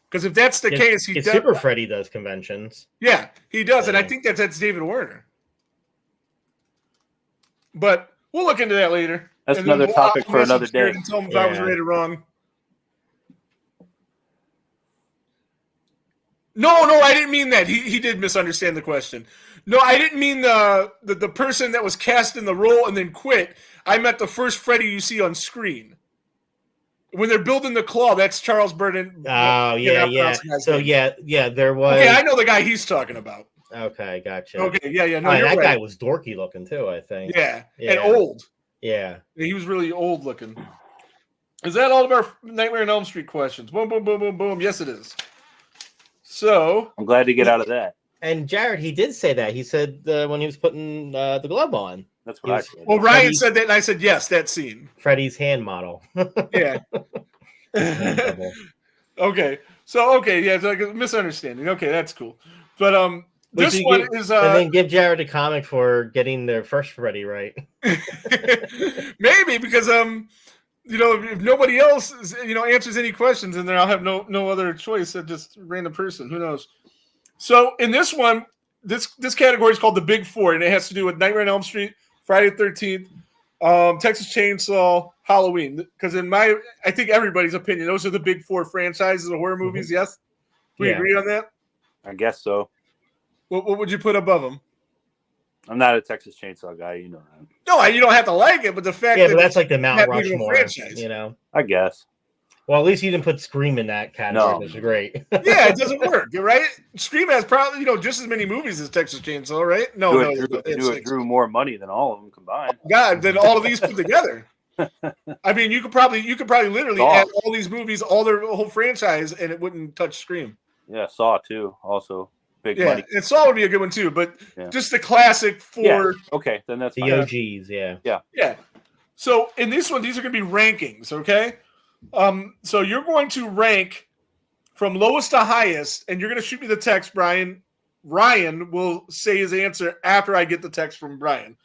Because if that's the case, Super Freddy does conventions. Yeah, he does, and I think that's David Warner. But we'll look into that later. That's another topic for another day. And tell him if I was right or wrong. No, I didn't mean that. He did misunderstand the question. No, I didn't mean the person that was cast in the role and then quit. I meant the first Freddy you see on screen. When they're building the claw, that's Charles Burton. Oh, yeah. So, there was... Okay, I know the guy he's talking about. Okay, gotcha. Okay, yeah. No, that guy was dorky looking, too, I think. Yeah, and old. Yeah. He was really old looking. Is that all of our Nightmare on Elm Street questions? Boom, boom, boom, boom, boom. Yes, it is. So I'm glad to get out of that. And Jared, he did say that. He said when he was putting the glove on. That's what I said. Well, Ryan said that, and I said yes. That scene. Freddy's hand model. Yeah. Okay. So yeah, it's like a misunderstanding. Okay, that's cool. But this one is and then give Jared a comic for getting the first Freddy right. Maybe because if nobody else answers any questions in there, I'll have no other choice than just random person. Who knows? So in this one, this category is called the Big Four, and it has to do with Nightmare on Elm Street, Friday the 13th, Texas Chainsaw, Halloween. Because I think everybody's opinion, those are the Big Four franchises of horror movies. Mm-hmm. Yes, we agree on that. I guess so. What would you put above them? I'm not a Texas Chainsaw guy, you know that. No, you don't have to like it, but the fact but that's like the Mount Rushmore, I guess. Well, at least you didn't put Scream in that category. Which is great. Yeah, it doesn't work, right? Scream has probably just as many movies as Texas Chainsaw, right? It drew more money than all of them combined. God, than all of these put together. I mean, you could probably literally add all these movies, all their whole franchise, and it wouldn't touch Scream. Yeah, Saw too, also big money. And Saw would be a good one too, but just the classic four. Yeah. Okay, then that's the fine. OGs. Yeah. So in this one, these are going to be rankings, okay? So you're going to rank from lowest to highest, and you're going to shoot me the text, Brian. Ryan will say his answer after I get the text from Brian.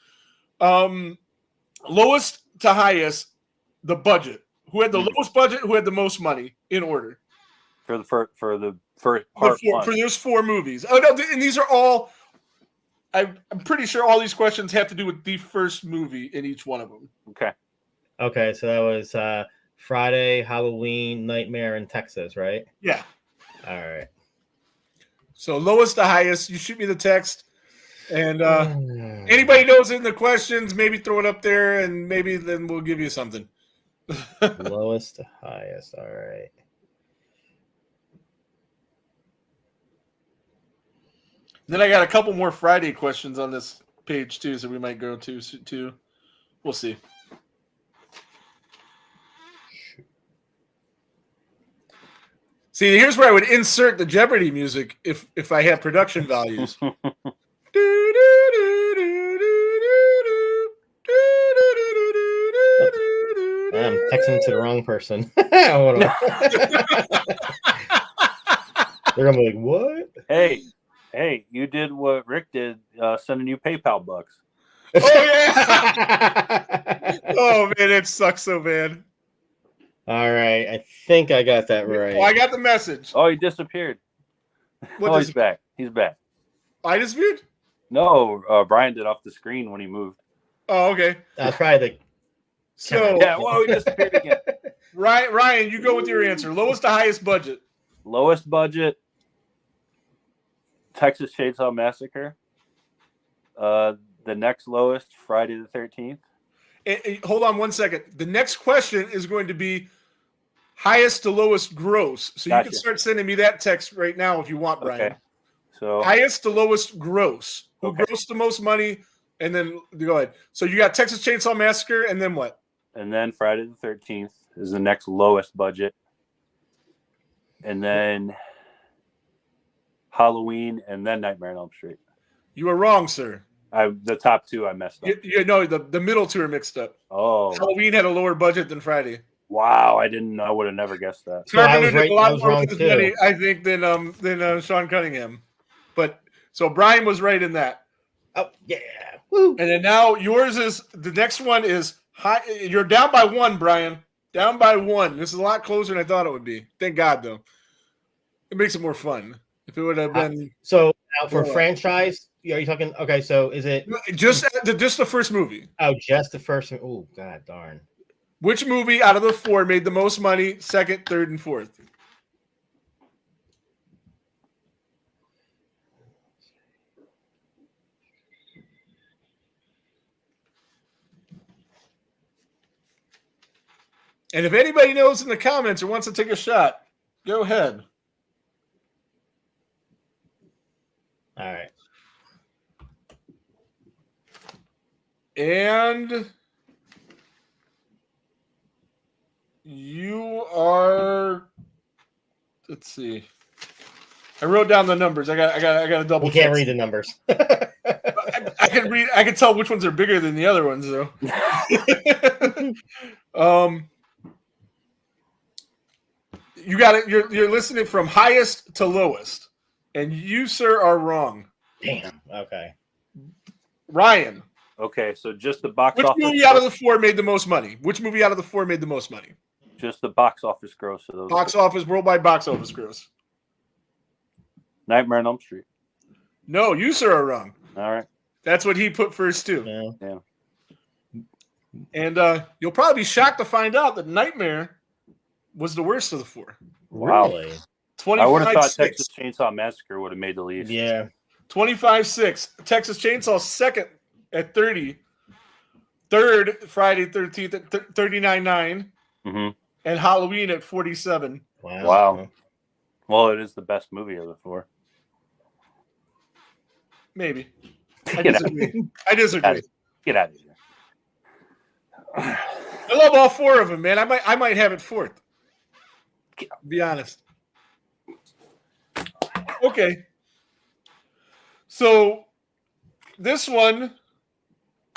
Lowest to highest, the budget. Who had the lowest budget? Who had the most money? In order. For the first part one. For those four movies. Oh no, and these are all. I'm pretty sure all these questions have to do with the first movie in each one of them. Okay, so that was Friday, Halloween, Nightmare in Texas, right? Yeah. All right. So lowest to highest, you shoot me the text, and anybody knows in the questions, maybe throw it up there, and maybe then we'll give you something. Lowest to highest. All right. Then I got a couple more Friday questions on this page too, so we might go to too. We'll see. See, here's where I would insert the Jeopardy music if I had production values. I'm texting to the wrong person. They're gonna be like, "What?" Hey, you did what Rick did, sending you PayPal bucks. Oh yeah! Oh man, it sucks so bad. All right, I think I got that right. Oh, I got the message. Oh, he disappeared. He's back. He's back. I disappeared? No, Brian did off the screen when he moved. Oh, okay. That's probably the. So he disappeared again. Ryan, you go with your answer. Lowest to highest budget. Lowest budget. Texas Chainsaw Massacre. The next lowest, Friday the 13th. Hold on one second. The next question is going to be highest to lowest gross. So you can start sending me that text right now if you want, Brian. Okay. So highest to lowest gross. Who grossed the most money? And then go ahead. So you got Texas Chainsaw Massacre, and then what? And then Friday the 13th is the next lowest budget. And then Halloween, and then Nightmare on Elm Street. You were wrong, sir. The top two I messed up. No, the middle two are mixed up. Oh. Halloween had a lower budget than Friday. Wow, I would have never guessed that. So I was Carpenter did right. a lot I was more wrong with his too. money, I think, than Sean Cunningham. But so Brian was right in that. Oh yeah. Woo. And then now yours is the next one is high. You're down by 1, Brian. Down by 1. This is a lot closer than I thought it would be. Thank God, though. It makes it more fun. If it would have been so now for franchise, are you talking? Okay, so is it just the first movie? Oh, just the first. Oh, god darn. Which movie out of the 4 made the most money? Second, third, and fourth. And if anybody knows in the comments or wants to take a shot, go ahead. All right. And you are. Let's see. I wrote down the numbers. I got a double. You can't read the numbers. I can read. I can tell which ones are bigger than the other ones, though. You got it. You're listening from highest to lowest, and you, sir, are wrong. Damn. Okay. Ryan. Okay, so just the box Which office. Which movie out of the 4 made the most money? Which movie out of the 4 made the most money? Just the box office gross of those. Worldwide box office gross. Nightmare on Elm Street. No, you, sir, are wrong. All right. That's what he put first, too. Yeah. And you'll probably be shocked to find out that Nightmare was the worst of the 4. Wow. Really? I would have thought Texas Chainsaw Massacre would have made the least. Yeah. 25.6. Texas Chainsaw second at 30. Third, Friday 13th at 39.9. Mm-hmm. And Halloween at 47. Wow. Well, it is the best movie of the 4. Maybe. I disagree. Get out of here. I love all 4 of them, man. I might have it 4th. Be honest. Okay. So this one,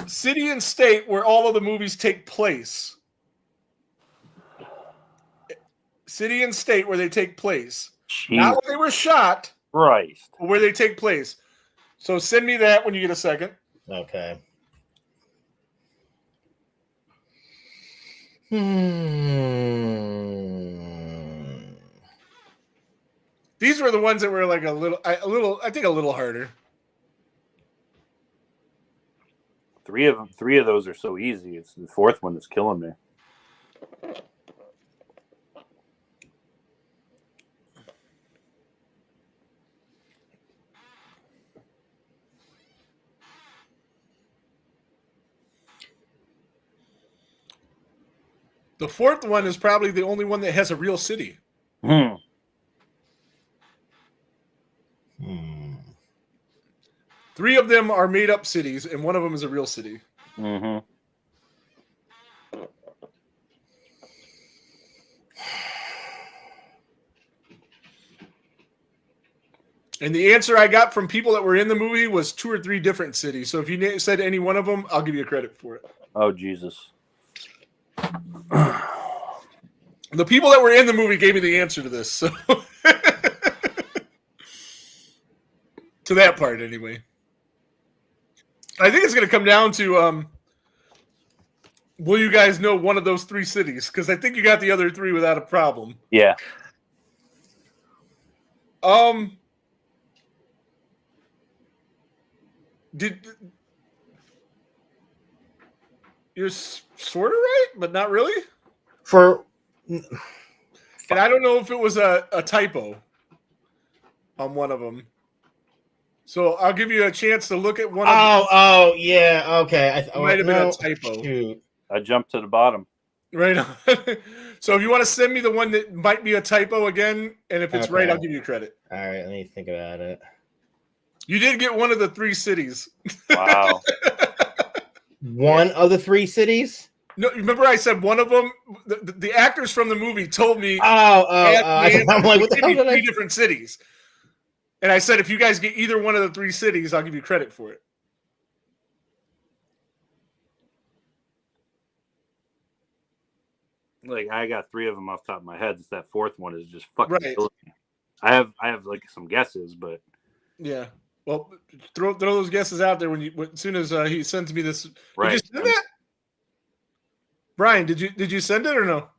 city and state where all of the movies take place. City and state where they take place. Jeez. Not where they were shot. Right. Where they take place. So send me that when you get a second. Okay. These were the ones that were like a little, I think a little harder. 3 of those are so easy. It's the 4th one that's killing me. The 4th one is probably the only one that has a real city. 3 of them are made up cities, and one of them is a real city. Mm-hmm. And the answer I got from people that were in the movie was 2 or 3 different cities. So if you said any one of them, I'll give you credit for it. Oh, Jesus. The people that were in the movie gave me the answer to this. So to that part, anyway. I think it's going to come down to will you guys know one of those 3 cities? Because I think you got the other 3 without a problem. Yeah. You're sort of right, but not really? And I don't know if it was a typo on one of them. So I'll give you a chance to look at one of them. Oh, yeah. Okay. It might have been a typo. Shoot. I jumped to the bottom. Right on. So if you want to send me the one that might be a typo again, and if it's right, I'll give you credit. All right. Let me think about it. You did get one of the 3 cities. Wow. One of the 3 cities? No, remember I said one of them? The actors from the movie told me. I'm like, what the hell did 3 different cities. And I said, if you guys get either one of the 3 cities, I'll give you credit for it. like I got 3 of them off the top of my head. It's that 4th one is just fucking Right. killing me. I have like some guesses, but yeah. Well, throw those guesses out there as soon as he sends me this. right. Did you send that? Brian, did you send it or no?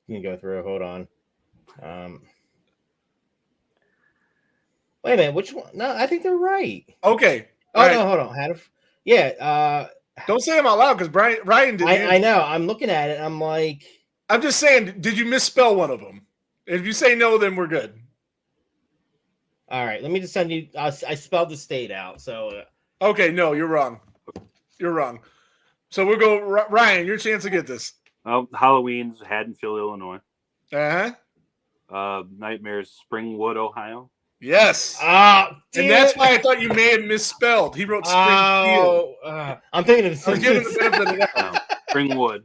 You can go through. Hold on. Wait a minute. Which one? No, I think they're right. Okay. Oh no, hold on. Yeah. Don't say them out loud because Ryan did. I know. I'm looking at it. I'm like. I'm just saying. Did you misspell one of them? If you say no, then we're good. All right. Let me just send you. I spelled the state out. So. Okay. No, you're wrong. You're wrong. So we'll go. Ryan, your chance to get this. Halloween's Haddonfield, Illinois. Uh-huh. Nightmares, Springwood, Ohio. Yes. And that's why I thought you may have misspelled. He wrote Springfield. I'm thinking of I was giving the benefit of that. Springwood.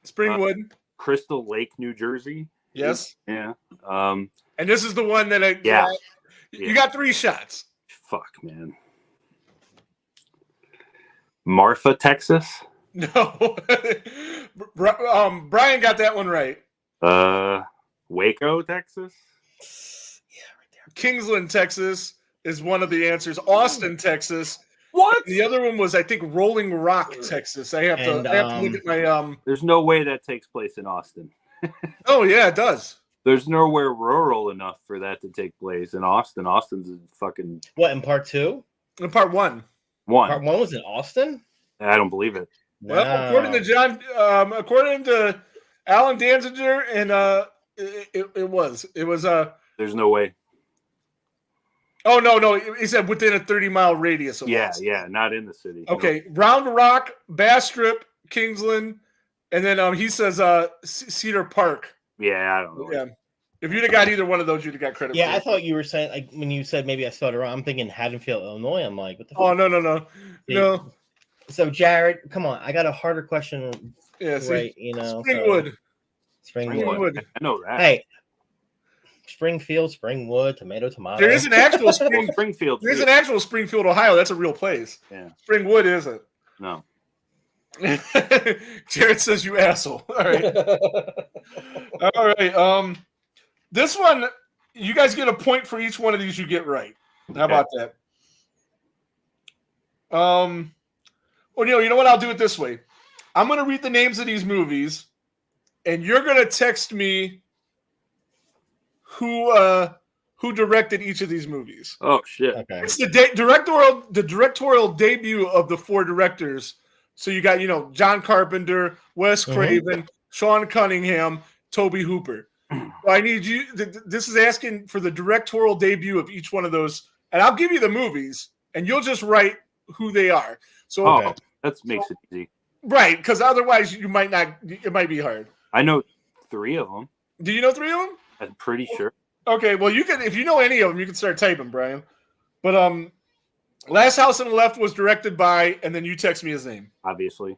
Springwood. Crystal Lake, New Jersey. Yes. Yeah. And this is the one that I. Yeah. You got 3 shots. Fuck, man. Marfa, Texas. No. Brian got that one right. Waco, Texas. Kingsland, Texas is one of the answers. Austin, Texas. What? The other one was, I think, Rolling Rock, Texas. I have to look at my. There's no way that takes place in Austin. Oh yeah, it does. There's nowhere rural enough for that to take place in Austin. Austin's a fucking. What, in part 2? In part 1. Part 1 was in Austin? I don't believe it. No. Well, according to Alan Danziger, and it was. There's no way. Oh no! He said within a 30-mile radius of Yeah, Austin. yeah, not in the city. Okay, Round Rock, Bass Strip, Kingsland, and then he says Cedar Park. Yeah, I don't know. Yeah. If you'd have got either one of those, you'd have got credit. Yeah, I thought you were saying, like, when you said maybe I spelled it wrong, I'm thinking Haddonfield, Illinois. I'm like, what the fuck? Oh, no. So, Jared, come on. I got a harder question. Yeah, right, Springwood. Springwood. I know that. Hey, Springfield, Springwood, tomato. There is an actual Springfield. There's an actual Springfield, Ohio. That's a real place. Yeah. Springwood isn't. No. Jared says you asshole. All right. All right. This one, you guys get a point for each one of these you get right. How about that? Well, you know what? I'll do it this way. I'm going to read the names of these movies, and you're going to text me who directed each of these movies. Oh shit! Okay. It's the directorial debut of the 4 directors. So you got John Carpenter, Wes Craven, Sean Cunningham, Tobe Hooper. So I need you. This is asking for the directorial debut of each one of those, and I'll give you the movies, and you'll just write who they are. So that makes it easy, right? Because otherwise, you might not. It might be hard. I know 3 of them. Do you know 3 of them? I'm pretty sure. Okay, well, you can. If you know any of them, you can start typing, Brian. But Last House on the Left was directed by, and then you text me his name. Obviously.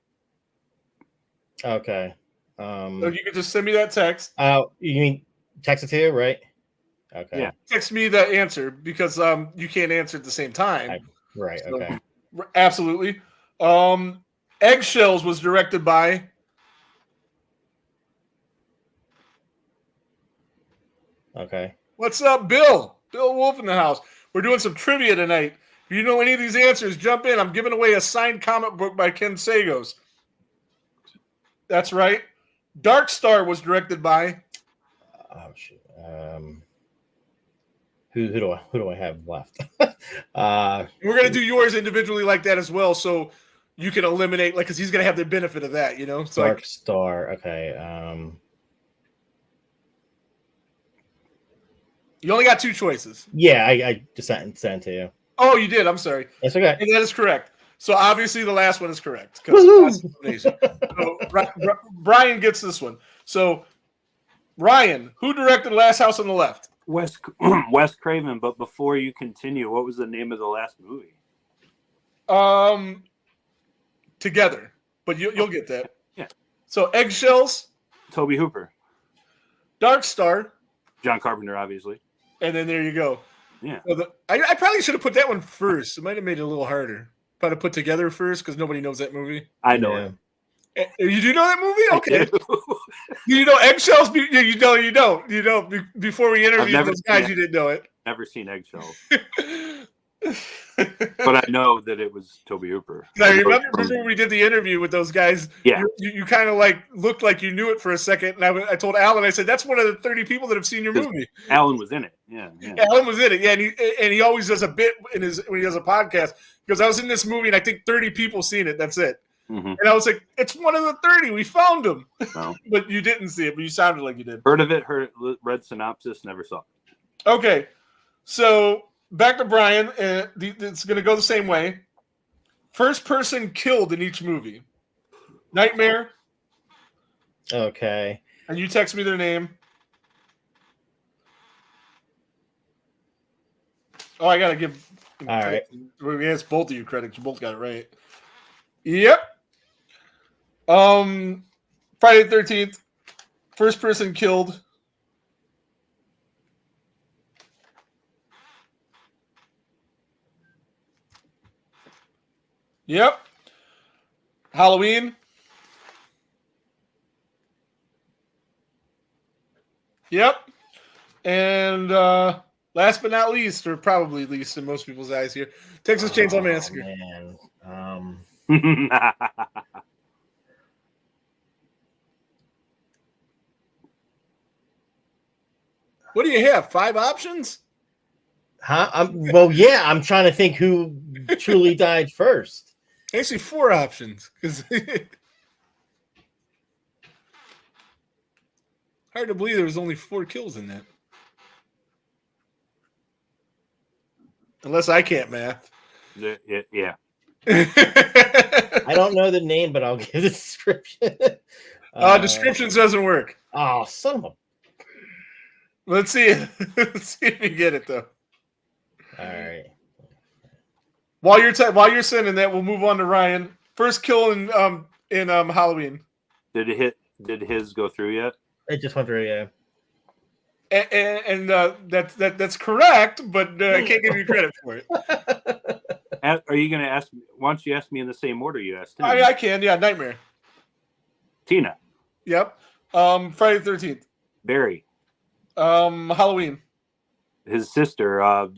Okay. So you can just send me that text. You mean text it to you, right? Okay. Yeah. Text me the answer because you can't answer at the same time. Right. So, okay. Absolutely. Eggshells was directed by. Okay. What's up, Bill? Bill Wolf in the house. We're doing some trivia tonight. If you know any of these answers, jump in. I'm giving away a signed comic book by Ken Sagos. That's right. Dark Star was directed by. Oh shit. Who do I have left? We're gonna do yours individually like that as well, so you can eliminate because he's gonna have the benefit of that, So Dark Star. Okay. You only got 2 choices. Yeah, I just sent it to you. Oh, you did. I'm sorry. That's okay. And that is correct. So obviously the last one is correct. So Brian gets this one. So Ryan, who directed Last House on the Left? Wes Craven. But before you continue, what was the name of the last movie? Together. But you'll get that. Yeah. So Eggshells. Tobe Hooper. Dark Star. John Carpenter, obviously. And then there you go. Yeah. So I probably should have put that one first. It might have made it a little harder. Probably put Together first because nobody knows that movie. I know it. You do know that movie? Okay. Do. Do you know Eggshells? You don't. You don't. Before we interviewed those guys, you didn't know it. Never seen Eggshells. But I know that it was Toby Hooper. I remember when we did the interview with those guys. Yeah, you kind of like looked like you knew it for a second, and I told Alan, I said, "That's one of the 30 people that have seen your movie." Alan was in it. Yeah. Alan was in it. Yeah, and he always does a bit when he does a podcast because I was in this movie and I think 30 people seen it. That's it. Mm-hmm. And I was like, "It's one of the 30. We found him." No. But you didn't see it. But you sounded like you did. Heard of it? Read synopsis. Never saw it. Okay, so. Back to Brian. It's going to go the same way. First person killed in each movie. Nightmare. Okay. And you text me their name. Oh, I got to give. All right. We asked both of you credit. You both got it right. Yep. Friday the 13th. First person killed. Yep. Halloween. Yep. And last but not least, or probably least in most people's eyes here, Texas Chainsaw Massacre. Man. What do you have? 5 options? Huh? Well, yeah, I'm trying to think who truly died first. Actually, 4 options. Because hard to believe there was only 4 kills in that. Unless I can't math. Yeah. I don't know the name, but I'll give the description. Descriptions doesn't work. Oh, son of a... Let's see. Let's see if you get it though. All right. While you're sending that, we'll move on to Ryan. First kill in Halloween. Did his go through yet? It just went through, yeah. And that's correct, but I can't give you credit for it. Are you going to ask? Why don't you ask me in the same order you asked him? I can. Yeah, Nightmare. Tina. Yep. Friday the 13th. Barry. Halloween. His sister,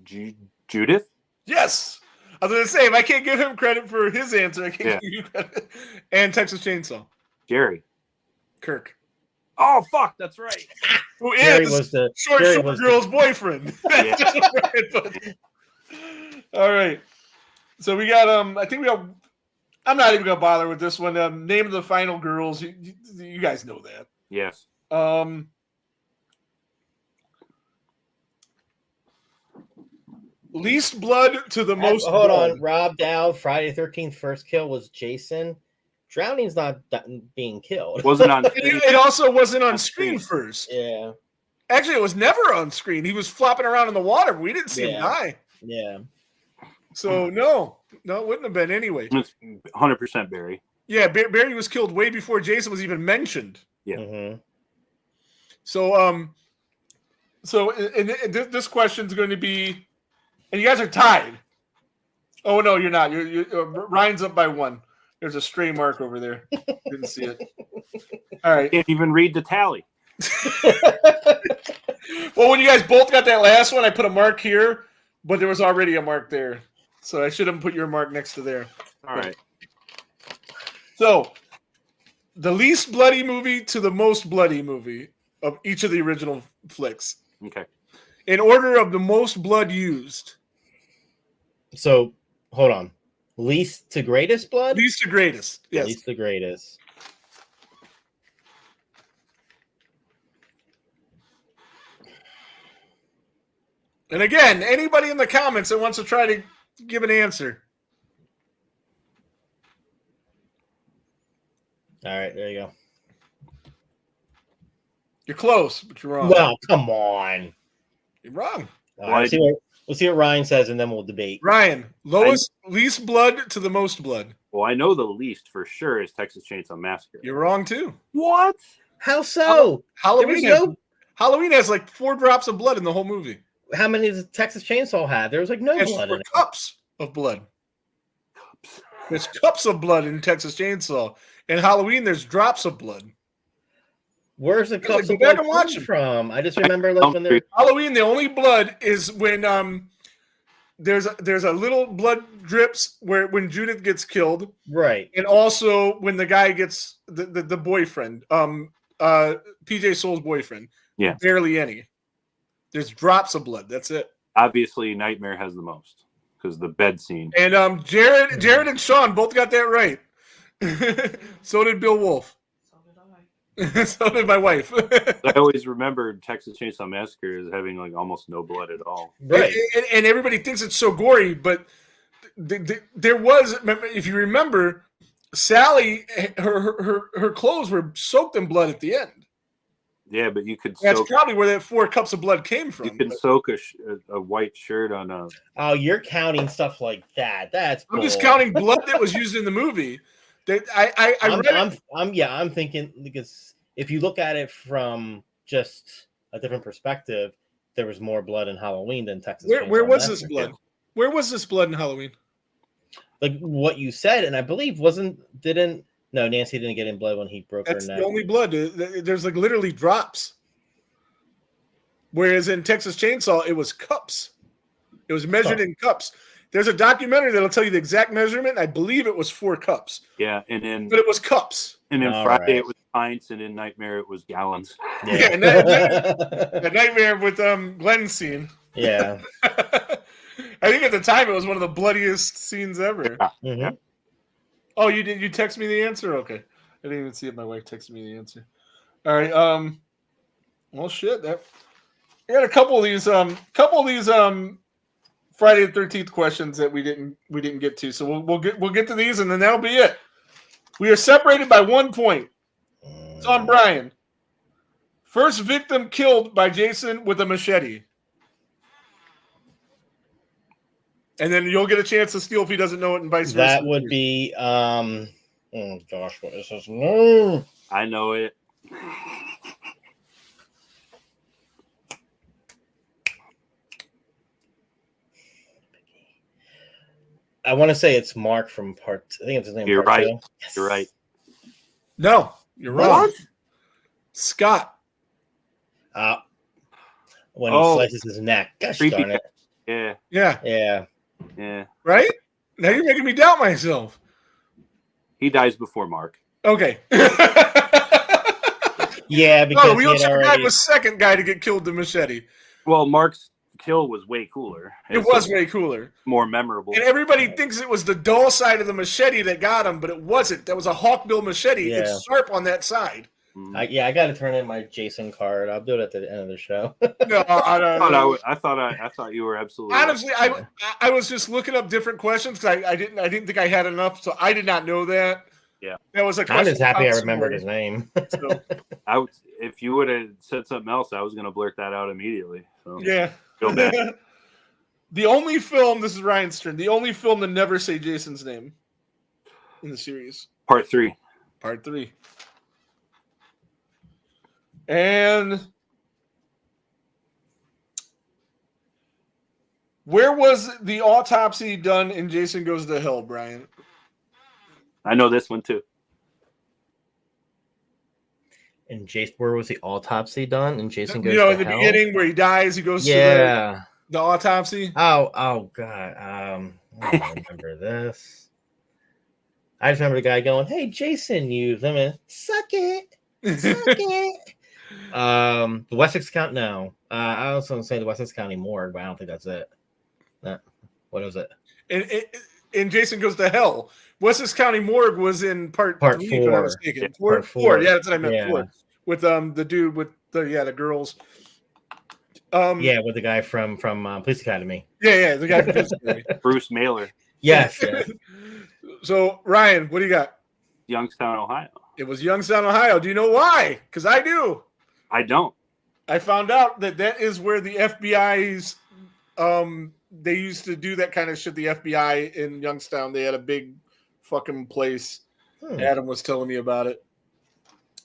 Judith. Yes. I was going to say, if I can't give him credit for his answer, I can't give you credit. And Texas Chainsaw. Jerry. Kirk. Oh, fuck, that's right. Who Jerry is was the short girl's boyfriend. All right. So we got, I think we got, I'm not even going to bother with this one. Name of the final girls. You guys know that. Yes. Least blood to the most. Hold blood. on. Rob Dow, Friday the 13th, first kill was Jason. Drowning's not being killed. Wasn't on screen. It also wasn't on screen first. Yeah. Actually, it was never on screen. He was flopping around in the water. We didn't see him die. Yeah. So, no, it wouldn't have been anyway. It's 100% Barry. Yeah, Barry was killed way before Jason was even mentioned. Yeah. Mm-hmm. So, this question is going to be, and you guys are tied. Oh, no, you're not. Ryan's up by 1. There's a stray mark over there. Didn't see it. All right. Can't even read the tally. Well, when you guys both got that last one, I put a mark here, but there was already a mark there. So I should have put your mark next to there. All right. So, the least bloody movie to the most bloody movie of each of the original flicks. Okay. In order of the most blood used. So, hold on. Least to greatest blood? Least to greatest. Yes. Least to greatest. And again, anybody in the comments that wants to try to give an answer. All right, there you go. You're close, but you're wrong. Well, come on. You're wrong. All right, we'll see what Ryan says, and then we'll debate. Ryan, least blood to the most blood. Well, I know the least for sure is Texas Chainsaw Massacre. You're wrong, too. What? How so? Halloween has like 4 drops of blood in the whole movie. How many does Texas Chainsaw have? There was like no blood in it. Cups of blood. Cups. There's cups of blood in Texas Chainsaw. In Halloween, there's drops of blood. Where's the cups of blood come from? I just remember like when they're Halloween. The only blood is when there's a little blood drips when Judith gets killed, right, and also when the guy gets the boyfriend, PJ Soul's boyfriend. Yeah, barely any. There's drops of blood. That's it. Obviously, Nightmare has the most because the bed scene. And Jared and Sean both got that right. So did Bill Wolf. So did my wife. I always remembered Texas Chainsaw Massacre as having like almost no blood at all. Right. And everybody thinks it's so gory, but there was, if you remember, Sally, her clothes were soaked in blood at the end. Yeah, but you could. That's probably where that 4 cups of blood came from. You can soak a white shirt on a. Oh, you're counting stuff like that. I'm just counting blood that was used in the movie. I'm thinking because if you look at it from just a different perspective, there was more blood in Halloween than Texas. Where was this blood? Where was this blood in Halloween? Like what you said, and I believe Nancy didn't get in blood when he broke her neck. That's the only blood. There's like literally drops. Whereas in Texas Chainsaw, it was cups. It was measured in cups. There's a documentary that'll tell you the exact measurement. I believe it was 4 cups. Yeah, but it was cups. And then Friday it was pints, and in Nightmare it was gallons. Yeah, the Nightmare with Glenn's scene. Yeah. I think at the time it was one of the bloodiest scenes ever. Mm-hmm. Oh, you did? You text me the answer? Okay, I didn't even see if my wife texted me the answer. All right. Well, shit. I got a couple of these. Friday the 13th questions that we didn't get to. So we'll get to these, and then that'll be it. We are separated by 1 point. It's on Brian. First victim killed by Jason with a machete. And then you'll get a chance to steal if he doesn't know it, and vice versa. That would be oh gosh, what is this? No. I know it. I want to say it's Mark from I think it's his name. You're Part right. 2. Yes. You're right. No, you're wrong. What? Scott. When he slices his neck. Gosh darn it. Yeah. Right? Now you're making me doubt myself. He dies before Mark. Okay. Yeah, because the wheelchair guy was second guy to get killed with machete. Well, Mark's kill was way cooler. It was way cooler. More memorable. And everybody thinks it was the dull side of the machete that got him, but it wasn't. That was a hawkbill machete. Yeah. It's sharp on that side. I got to turn in my Jason card. I'll do it at the end of the show. No, I thought you were absolutely honestly. I was just looking up different questions because I didn't think I had enough, so I did not know that. Yeah, that was a. I'm just happy I remembered his name. So. If you would have said something else, I was going to blurt that out immediately. So. Yeah. Feel bad. The only film. This is Ryan's turn. The only film to never say Jason's name in the series. Part 3. Part 3. And where was the autopsy done in Jason Goes to Hell, Brian? I know this one too. And Jason, where was the autopsy done? And Jason Goes to Hell? In the beginning where he dies, he goes to the autopsy. Oh God. I don't remember this. I just remember the guy going, "Hey, Jason, suck it. Suck it." The Wessex County. No, I was going to say the Wessex County morgue, but I don't think that's it. What was it? In Jason Goes to Hell, Wessex County morgue was in part 4. If I'm not mistaken. Part 4. Yeah, that's what I meant. Yeah. 4 with the dude with the girls. With the guy from Police Academy. Yeah, the guy from Police Academy. Bruce Mailer. Yes. So Ryan, what do you got? Youngstown, Ohio. It was Youngstown, Ohio. Do you know why? Because I do. I don't. I found out that is where the FBI's they used to do that kind of shit. The FBI in Youngstown, they had a big fucking place. Adam was telling me about it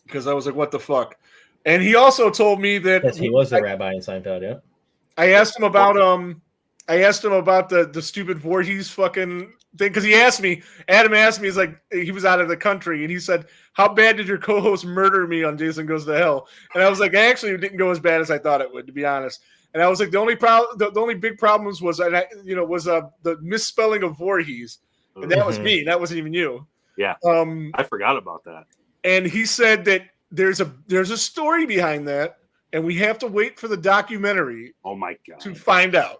because I was like, "What the fuck?" And he also told me that he was a rabbi in Seinfeld. Yeah. I asked him about I asked him about the stupid Voorhees fucking thing because Adam asked me, he's like, he was out of the country, and he said, "How bad did your co-host murder me on Jason Goes to Hell?" And I was like, "Actually, it didn't go as bad as I thought it would, to be honest." And I was like, the only big problems was, the misspelling of Voorhees, and that was me. That wasn't even you. Yeah, I forgot about that. And he said that there's a story behind that, and we have to wait for the documentary. Oh my God, to find out.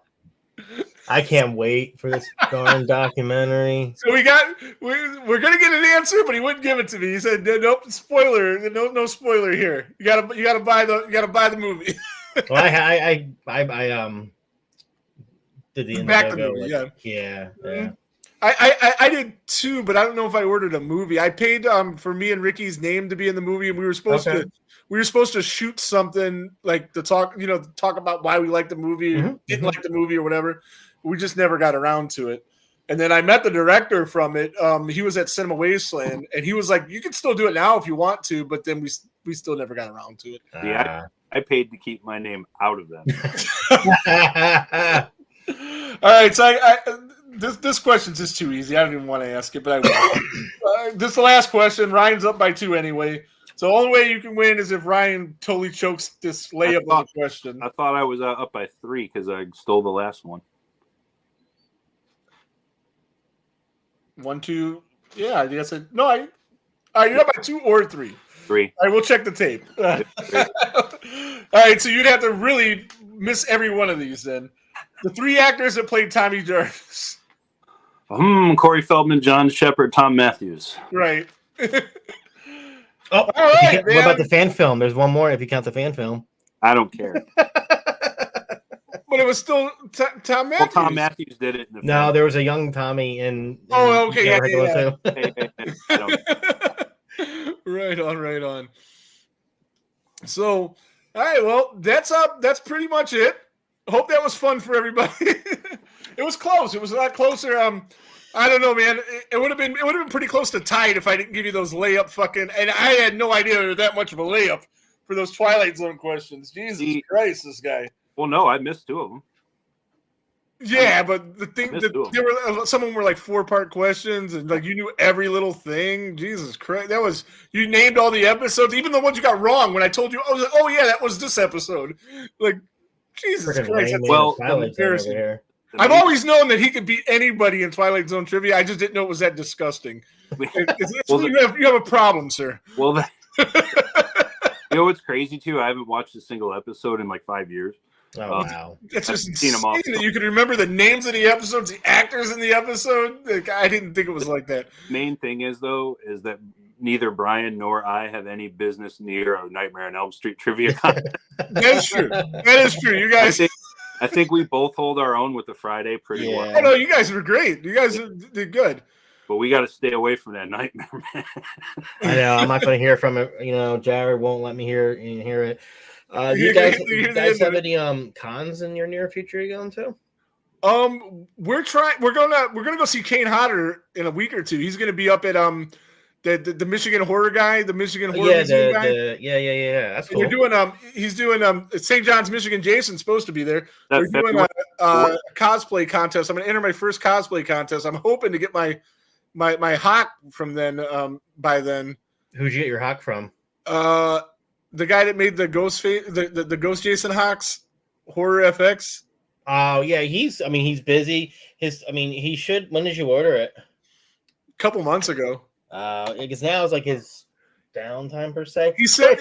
I can't wait for this darn documentary. So we're gonna get an answer, but he wouldn't give it to me. He said, "Nope, spoiler. No spoiler here. You gotta buy the movie." Well, I did the back the movie. Yeah. I did too, but I don't know if I ordered a movie. I paid for me and Ricky's name to be in the movie, and we were supposed to shoot something like to talk about why we liked the movie, didn't like the movie, or whatever. We just never got around to it. And then I met the director from it. He was at Cinema Wasteland, and he was like, "You can still do it now if you want to," but then we still never got around to it. Yeah, I paid to keep my name out of that. All right, so this question's just too easy. I don't even want to ask it, but I will. This is the last question. Ryan's up by 2 anyway. So the only way you can win is if Ryan totally chokes this layup on the question. I thought I was up by 3 because I stole the last one. 1, 2. Yeah, I guess no. You're up by 2 or 3. 3. All right, we'll check the tape. All right, so you'd have to really miss every one of these then. The 3 actors that played Tommy Jarvis. Corey Feldman, John Shepard, Tom Matthews. Right. All right. What about the fan film? There's one more if you count the fan film. I don't care. But it was still Tom Matthews. Well, Tom Matthews did it. No, there was a young Tommy in. Oh, okay. Yeah. Right on. So, all right. Well, that's pretty much it. Hope that was fun for everybody. It was close. It was a lot closer. I don't know, man. It would have been pretty close to tied if I didn't give you those layup fucking. And I had no idea there was that much of a layup for those Twilight Zone questions. Jesus Christ, this guy. Well, no, I missed 2 of them. Yeah, but the thing that there were some of them were like 4-part questions, and like you knew every little thing. Jesus Christ, you named all the episodes, even the ones you got wrong. When I told you, I was like, "Oh yeah, that was this episode." Like, Jesus Christ. Well, I've always known that he could beat anybody in Twilight Zone trivia. I just didn't know it was that disgusting. You have a problem, sir. Well, you know what's crazy too? I haven't watched a single episode in like 5 years. Oh wow! It's just insane that you can remember the names of the episodes, the actors in the episode. Like, I didn't think it was like that. Main thing is that neither Brian nor I have any business near a Nightmare on Elm Street trivia contest. That is true. You guys. I think we both hold our own with the Friday pretty well. Oh no, you guys were great. You guys did good. But we got to stay away from that nightmare, man. I know. I'm not going to hear from it. Jared won't let me hear it. You guys have any cons in your near future you're going to? We're gonna go see Kane Hodder in a week or two. He's gonna be up at the Michigan horror guy, the Michigan horror guy. Yeah. That's cool. We're doing he's doing St. John's, Michigan. Jason's supposed to be there. We're doing a cosplay contest. I'm gonna enter my first cosplay contest. I'm hoping to get my hawk from then by then. Who'd you get your hawk from? The guy that made the Ghost the Ghost Jason Hawks Horror FX. Oh yeah, he's busy. He should. When did you order it? A couple months ago. Because now it's like his downtime per se. He said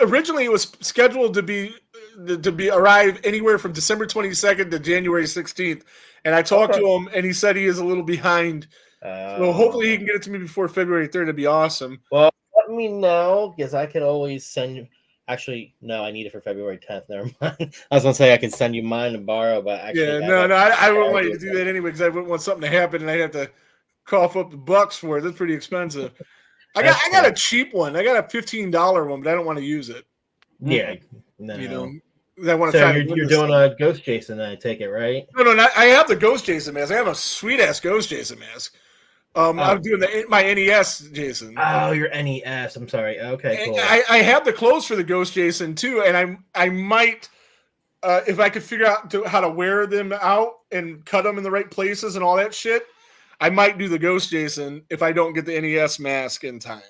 originally it was scheduled to be arrive anywhere from December 22nd to January 16th, and I talked to him, and he said he is a little behind. So hopefully he can get it to me before February 3rd. It'd be awesome. Well, let me know because I could always send you. Actually, no, I need it for February 10th. Never mind. I was gonna say I could send you mine to borrow, but actually, I wouldn't want you to do that anyway because I wouldn't want something to happen and I'd have to cough up the bucks for it. That's pretty expensive. I got a cheap one. I got a $15 one, but I don't want to use it. Yeah, no. I want to. So you're doing a Ghost Jason, I take it, right? No, I have the Ghost Jason mask. I have a sweet ass Ghost Jason mask. I'm doing my NES Jason. Oh, your NES. I'm sorry. Okay, cool. I have the clothes for the Ghost Jason too, and I might if I could figure out how to wear them out and cut them in the right places and all that shit, I might do the Ghost Jason if I don't get the NES mask in time.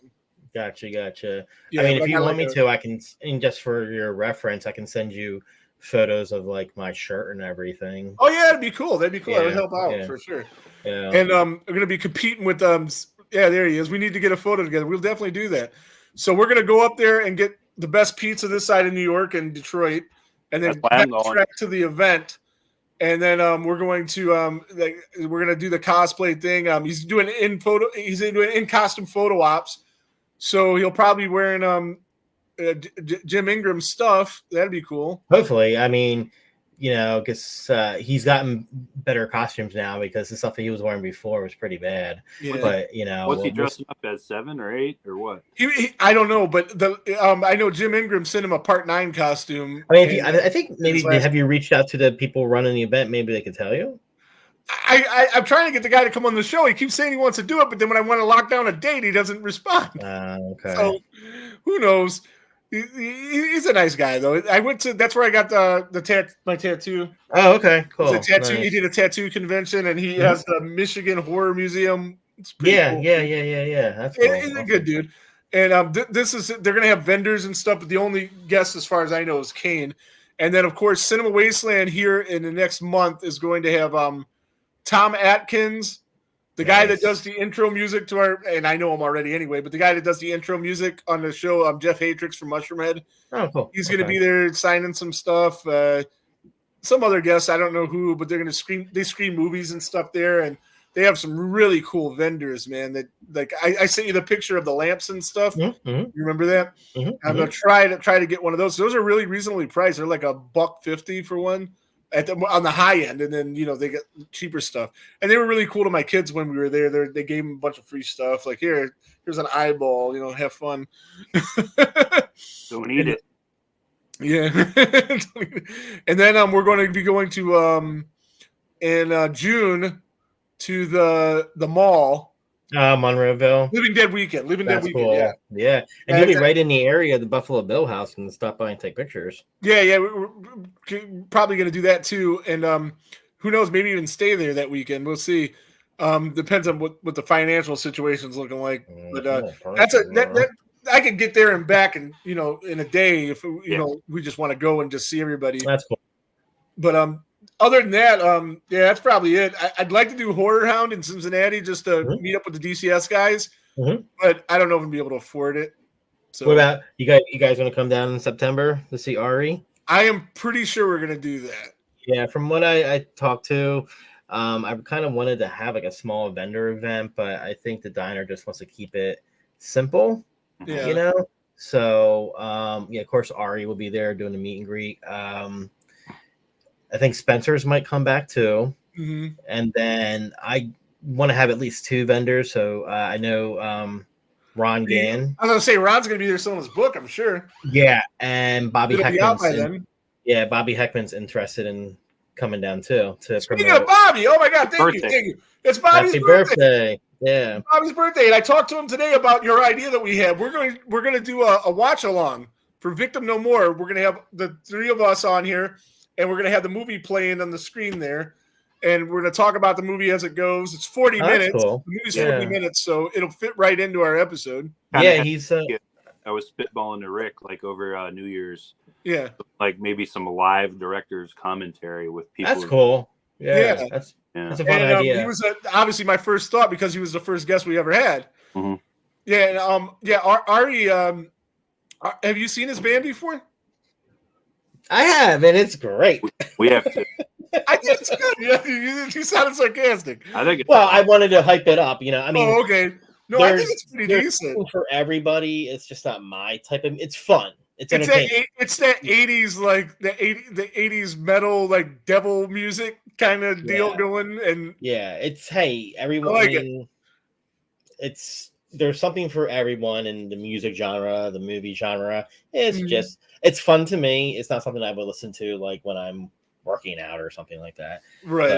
Gotcha. Yeah, I mean, if you want me to, I can, and just for your reference, I can send you photos of like my shirt and everything. Oh yeah, that'd be cool. That Yeah, would help out for sure. Yeah. And we're gonna be competing with yeah, there he is. We need to get a photo together. We'll definitely do that. So we're gonna go up there and get the best pizza this side of New York and Detroit, and then backtrack to the event. And then we're going to we're gonna do the cosplay thing. He's doing in costume photo ops, so he'll probably be wearing Jim Ingram stuff. That'd be cool. Hopefully, I mean, because he's gotten better costumes now because the stuff that he was wearing before was pretty bad. Yeah. But was he dressing up as 7 or 8 or what? He I don't know, but I know Jim Ingram sent him a Part 9 costume. I mean, I think maybe have you reached out to the people running the event? Maybe they could tell you. I'm trying to get the guy to come on the show. He keeps saying he wants to do it, but then when I want to lock down a date, he doesn't respond. Okay. So who knows? He's a nice guy, though. I went to that's where I got my tattoo. Oh, okay, cool. It's a tattoo. Nice. He did a tattoo convention, and he has the Michigan Horror Museum. It's cool. Yeah. That's cool. He's a good dude. And they're gonna have vendors and stuff, but the only guest, as far as I know, is Kane. And then, of course, Cinema Wasteland here in the next month is going to have Tom Atkins, the guy that does the intro music to our, and I know him already anyway, but the guy that does the intro music on the show, Jeff Hatrix from Mushroomhead. Oh, cool. He's going to be there signing some stuff. Some other guests, I don't know who, but they're going to screen movies and stuff there. And they have some really cool vendors, man. That like I sent you the picture of the lamps and stuff. Mm-hmm. You remember that? Mm-hmm. I'm going to try to get one of those. Those are really reasonably priced. They're like $150 for one. On the high end, and then they get cheaper stuff, and they were really cool to my kids when we were there. They gave them a bunch of free stuff, like here's an eyeball, have fun. Don't eat it. Yeah. And then we're going to be going to in June to the mall. Monroeville. Living Dead Weekend. Cool. Yeah. And you'll be right in the area of the Buffalo Bill House and stop by and take pictures. Yeah. We're probably going to do that too. And who knows, maybe even stay there that weekend. We'll see. Depends on what the financial situation's looking like. But I could get there and back in a day if we just want to go and just see everybody. That's cool. But other than that, that's probably it. I'd like to do Horror Hound in Cincinnati just to meet up with the DCS guys, but I don't know if I'm be able to afford it. So, what about you guys? You guys want to come down in September to see Ari? I am pretty sure we're going to do that. Yeah, from what I talked to, I kind of wanted to have like a small vendor event, but I think the diner just wants to keep it simple. Yeah. So of course Ari will be there doing the meet and greet. I think Spencer's might come back too. Mm-hmm. And then I want to have at least 2 vendors. So I know Ron Gann. I was going to say Ron's going to be there selling his book, I'm sure. Yeah, and Bobby Heckman's. Bobby Heckman's interested in coming down too. Speaking of Bobby, oh my God, thank you. It's Bobby's birthday. Yeah, Bobby's birthday, and I talked to him today about your idea that we have. We're going to do a watch along for Victim No More. We're going to have the 3 of us on here. And we're going to have the movie playing on the screen there. And we're going to talk about the movie as it goes. It's 40 minutes. Cool. The movie's 40 minutes, so it'll fit right into our episode. Yeah, he's... I was spitballing to Rick, like, over New Year's. Yeah. Like, maybe some live director's commentary with people. That's cool. Yeah. That's a fun idea. He was obviously my first thought because he was the first guest we ever had. Mm-hmm. Yeah, and Ari, have you seen his band before? I have, and it's great. We have to. I think it's good. Yeah, you sounded sarcastic. I think it's I wanted to hype it up. I mean, okay. No, I think it's pretty decent for everybody. It's just not my type of. It's fun. It's entertaining. It's that 80s like the 80s metal like devil music kind of deal going, and it's everyone. I like it. There's something for everyone in the music genre, the movie genre. It's just, it's fun to me. It's not something I would listen to like when I'm working out or something like that. Right.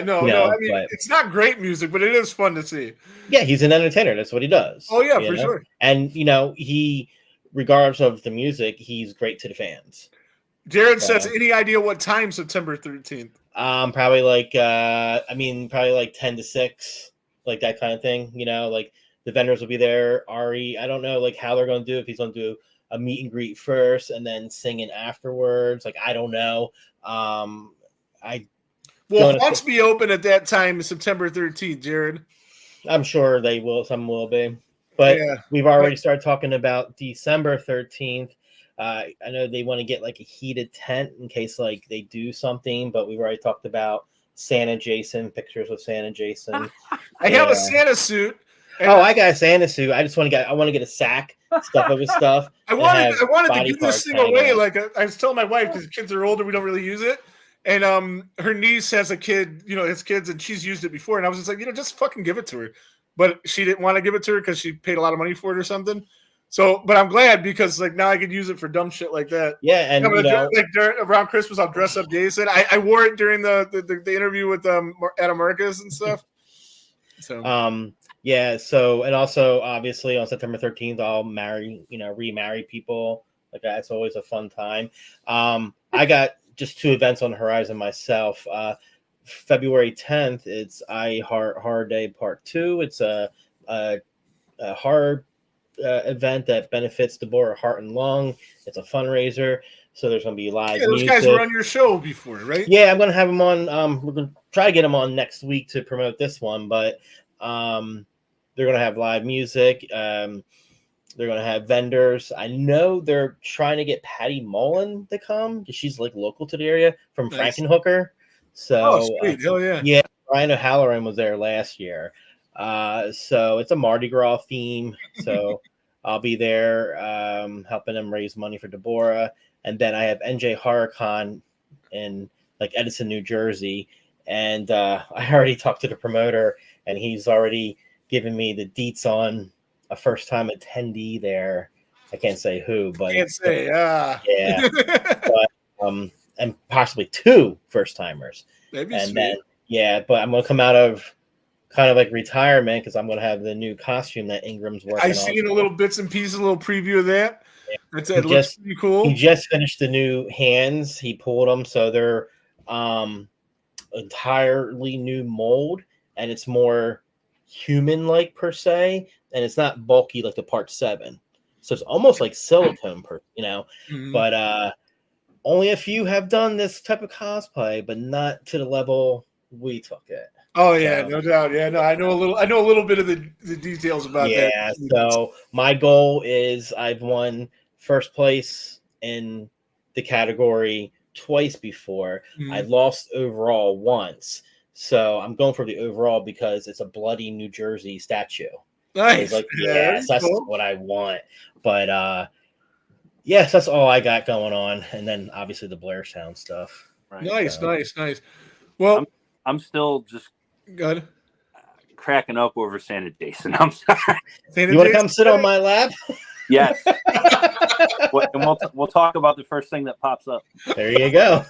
No. I mean, it's not great music, but it is fun to see. Yeah, he's an entertainer. That's what he does. Oh yeah, for sure. And he, regardless of the music, he's great to the fans. Jared says, any idea what time September 13th? Probably like 10 to 6, like that kind of thing. You know, like the vendors will be there. Ari, I don't know like how they're going to do it, if he's going to do a meet and greet first and then singing afterwards. Like, I don't know. Will Haunts be open at that time, September 13th, Jared? I'm sure they will. Some will be. But we've already started talking about December 13th. I know they want to get like a heated tent in case like they do something, but we've already talked about Santa Jason, pictures of Santa Jason. I have a Santa suit. I got a Santa suit. I want to get a sack, stuff of his stuff. I wanted to give this thing away. Like I was telling my wife, because the kids are older, we don't really use it. And her niece has a kid, has kids, and she's used it before. And I was just like, just fucking give it to her. But she didn't want to give it to her because she paid a lot of money for it or something. So, but I'm glad because like now I could use it for dumb shit like that. Yeah, and around Christmas I'll dress up Jason. I wore it during the interview with Adam Marcus and stuff. So yeah. So and also obviously on September 13th I'll remarry people. Like that's always a fun time. I got just 2 events on the horizon myself. February 10th, it's I Heart Horror Day Part 2. It's a horror event that benefits Deborah Heart and Lung. It's a fundraiser, so there's going to be live those music. Guys were on your show before, right? Yeah, I'm going to have them on. We're going to try to get them on next week to promote this one, but they're going to have live music. They're going to have vendors. I know they're trying to get Patty Mullen to come because she's like local to the area from Frankenhooker. So, sweet. Hell yeah. Yeah, Ryan O'Halloran was there last year. So it's a Mardi Gras theme. So I'll be there helping them raise money for Deborah. And then I have NJ HorrorCon in like Edison, New Jersey. And I already talked to the promoter, and he's already given me the deets on a first-time attendee there. I can't say who, but can't say. Yeah. But, and possibly 2 first-timers. That'd be and sweet. Then, but I'm going to come out of kind of like retirement because I'm going to have the new costume that Ingram's working on. I've seen a little bits and pieces, a little preview of that. Yeah. It looks pretty cool. He just finished the new hands. He pulled them, so they're entirely new mold, and it's more human-like per se, and it's not bulky like the Part 7. So it's almost like silicone, but only a few have done this type of cosplay, but not to the level we took it. Oh yeah, no doubt. Yeah, no, I know a little bit of the details about that. Yeah, so my goal is I've won first place in the category twice before. I lost overall once. So I'm going for the overall because it's a bloody New Jersey statue. Nice. Like, yes, that's cool. What I want. But yes, that's all I got going on. And then obviously the Blairstown stuff. Right? Nice. Well, I'm still just good. Cracking up over Santa Jason. I'm sorry. You want to come sit on my lap? Yes. And we'll talk about the first thing that pops up. There you go.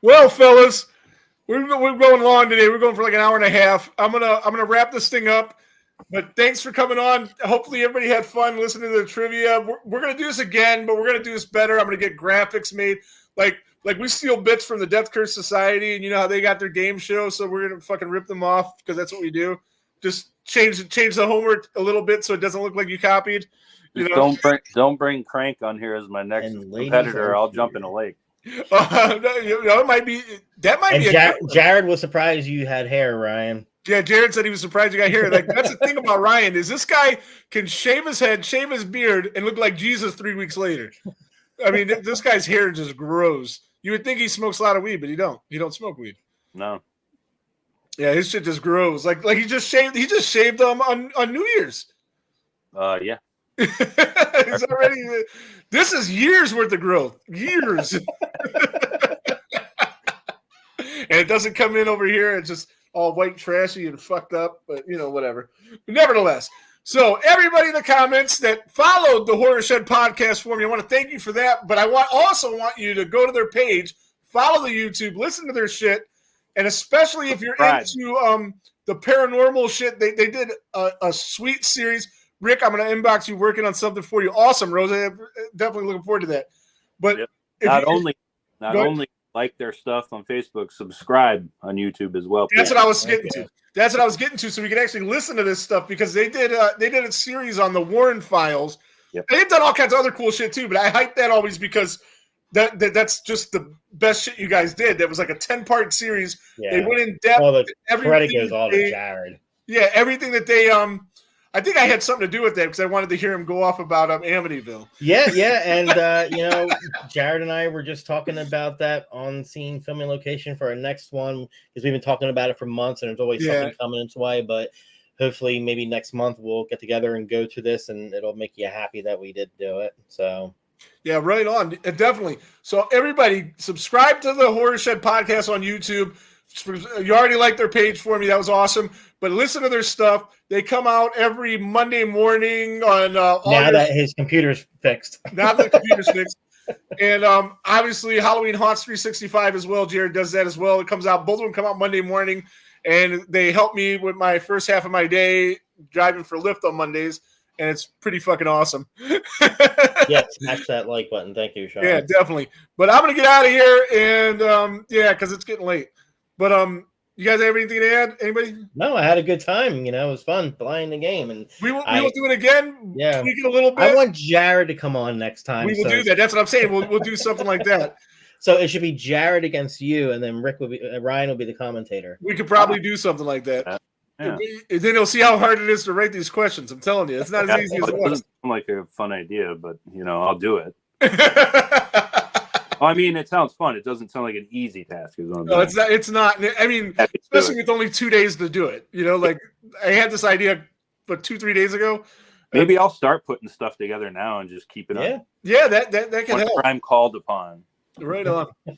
Well, fellas, we're going long today. We're going for like an hour and a half. I'm gonna wrap this thing up. But thanks for coming on. Hopefully everybody had fun listening to the trivia. We're gonna do this again, but we're gonna do this better. I'm gonna get graphics made. Like we steal bits from the Death Curse Society, and you know how they got their game show, so we're gonna fucking rip them off because that's what we do. Just change the homework a little bit so it doesn't look like you copied. Don't bring Crank on here as my next competitor. I'll jump in a lake. It might be. Jared was surprised you had hair, Ryan. Yeah, Jared said he was surprised you got hair. Like that's the thing about Ryan is this guy can shave his head, shave his beard, and look like Jesus 3 weeks later. I mean, this guy's hair just grows. You would think he smokes a lot of weed, but he don't. He don't smoke weed. No. Yeah, his shit just grows. Like he just shaved. He just shaved them on New Year's. Yeah. It's already. This is years worth of growth. Years. And it doesn't come in over here. It's just all white, trashy, and fucked up. But whatever. But nevertheless. So everybody in the comments that followed the Horror Shed podcast for me, I want to thank you for that. But I also want you to go to their page, follow the YouTube, listen to their shit, and especially if you're into the paranormal shit, they did a sweet series. Rick, I'm going to inbox you working on something for you. Awesome, Rosa. Definitely looking forward to that. But Yep. if Not you, only like their stuff on Facebook, subscribe on YouTube as well. That's what I was getting Okay. to. That's what I was getting to. So we can actually listen to this stuff because they did a series on the Warren Files. Yep. They've done all kinds of other cool shit too, but I hype that always because that's just the best shit you guys did. That was like a 10-part series. Yeah. They went in depth. Well, the everything credit goes that all they- to Jared. Yeah, everything that they I think I had something to do with that because I wanted to hear him go off about Amityville. Yeah, and Jared and I were just talking about that on scene filming location for our next one because we've been talking about it for months and there's always something coming its way. But hopefully, maybe next month we'll get together and go to this, and it'll make you happy that we did do it. So. Yeah, right on. Definitely. So everybody subscribe to the Horror Shed podcast on YouTube. You already liked their page for me. That was awesome. But listen to their stuff. They come out every Monday morning on now that his computer's fixed. Now that the computer's fixed. And obviously Halloween Haunts 365 as well. Jared does that as well. It comes out. Both of them come out Monday morning. And they help me with my first half of my day driving for Lyft on Mondays. And it's pretty fucking awesome. Yeah, smash that like button. Thank you, Sean. Yeah, definitely. But I'm going to get out of here. And because it's getting late. But you guys have anything to add? Anybody? No, I had a good time. It was fun playing the game, and we will do it again. Yeah, tweak it a little bit. I want Jared to come on next time. We will do that. That's what I'm saying. We'll do something like that. So it should be Jared against you, and then Ryan will be the commentator. We could probably do something like that. Yeah. And then you'll see how hard it is to write these questions. I'm telling you, it's not as easy as it It was. doesn't sound like a fun idea, but I'll do it. I mean, it sounds fun. It doesn't sound like an easy task. No, it's not. It's not. I mean, especially with only 2 days to do it. Like I had this idea, but 2-3 days ago. Maybe I'll start putting stuff together now and just keep it on. Yeah, that can help. I'm called upon. Right on. All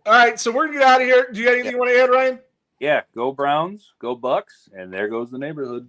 right, so we're gonna get out of here. Do you got anything you want to add, Ryan? Yeah, go Browns, go Bucks, and there goes the neighborhood.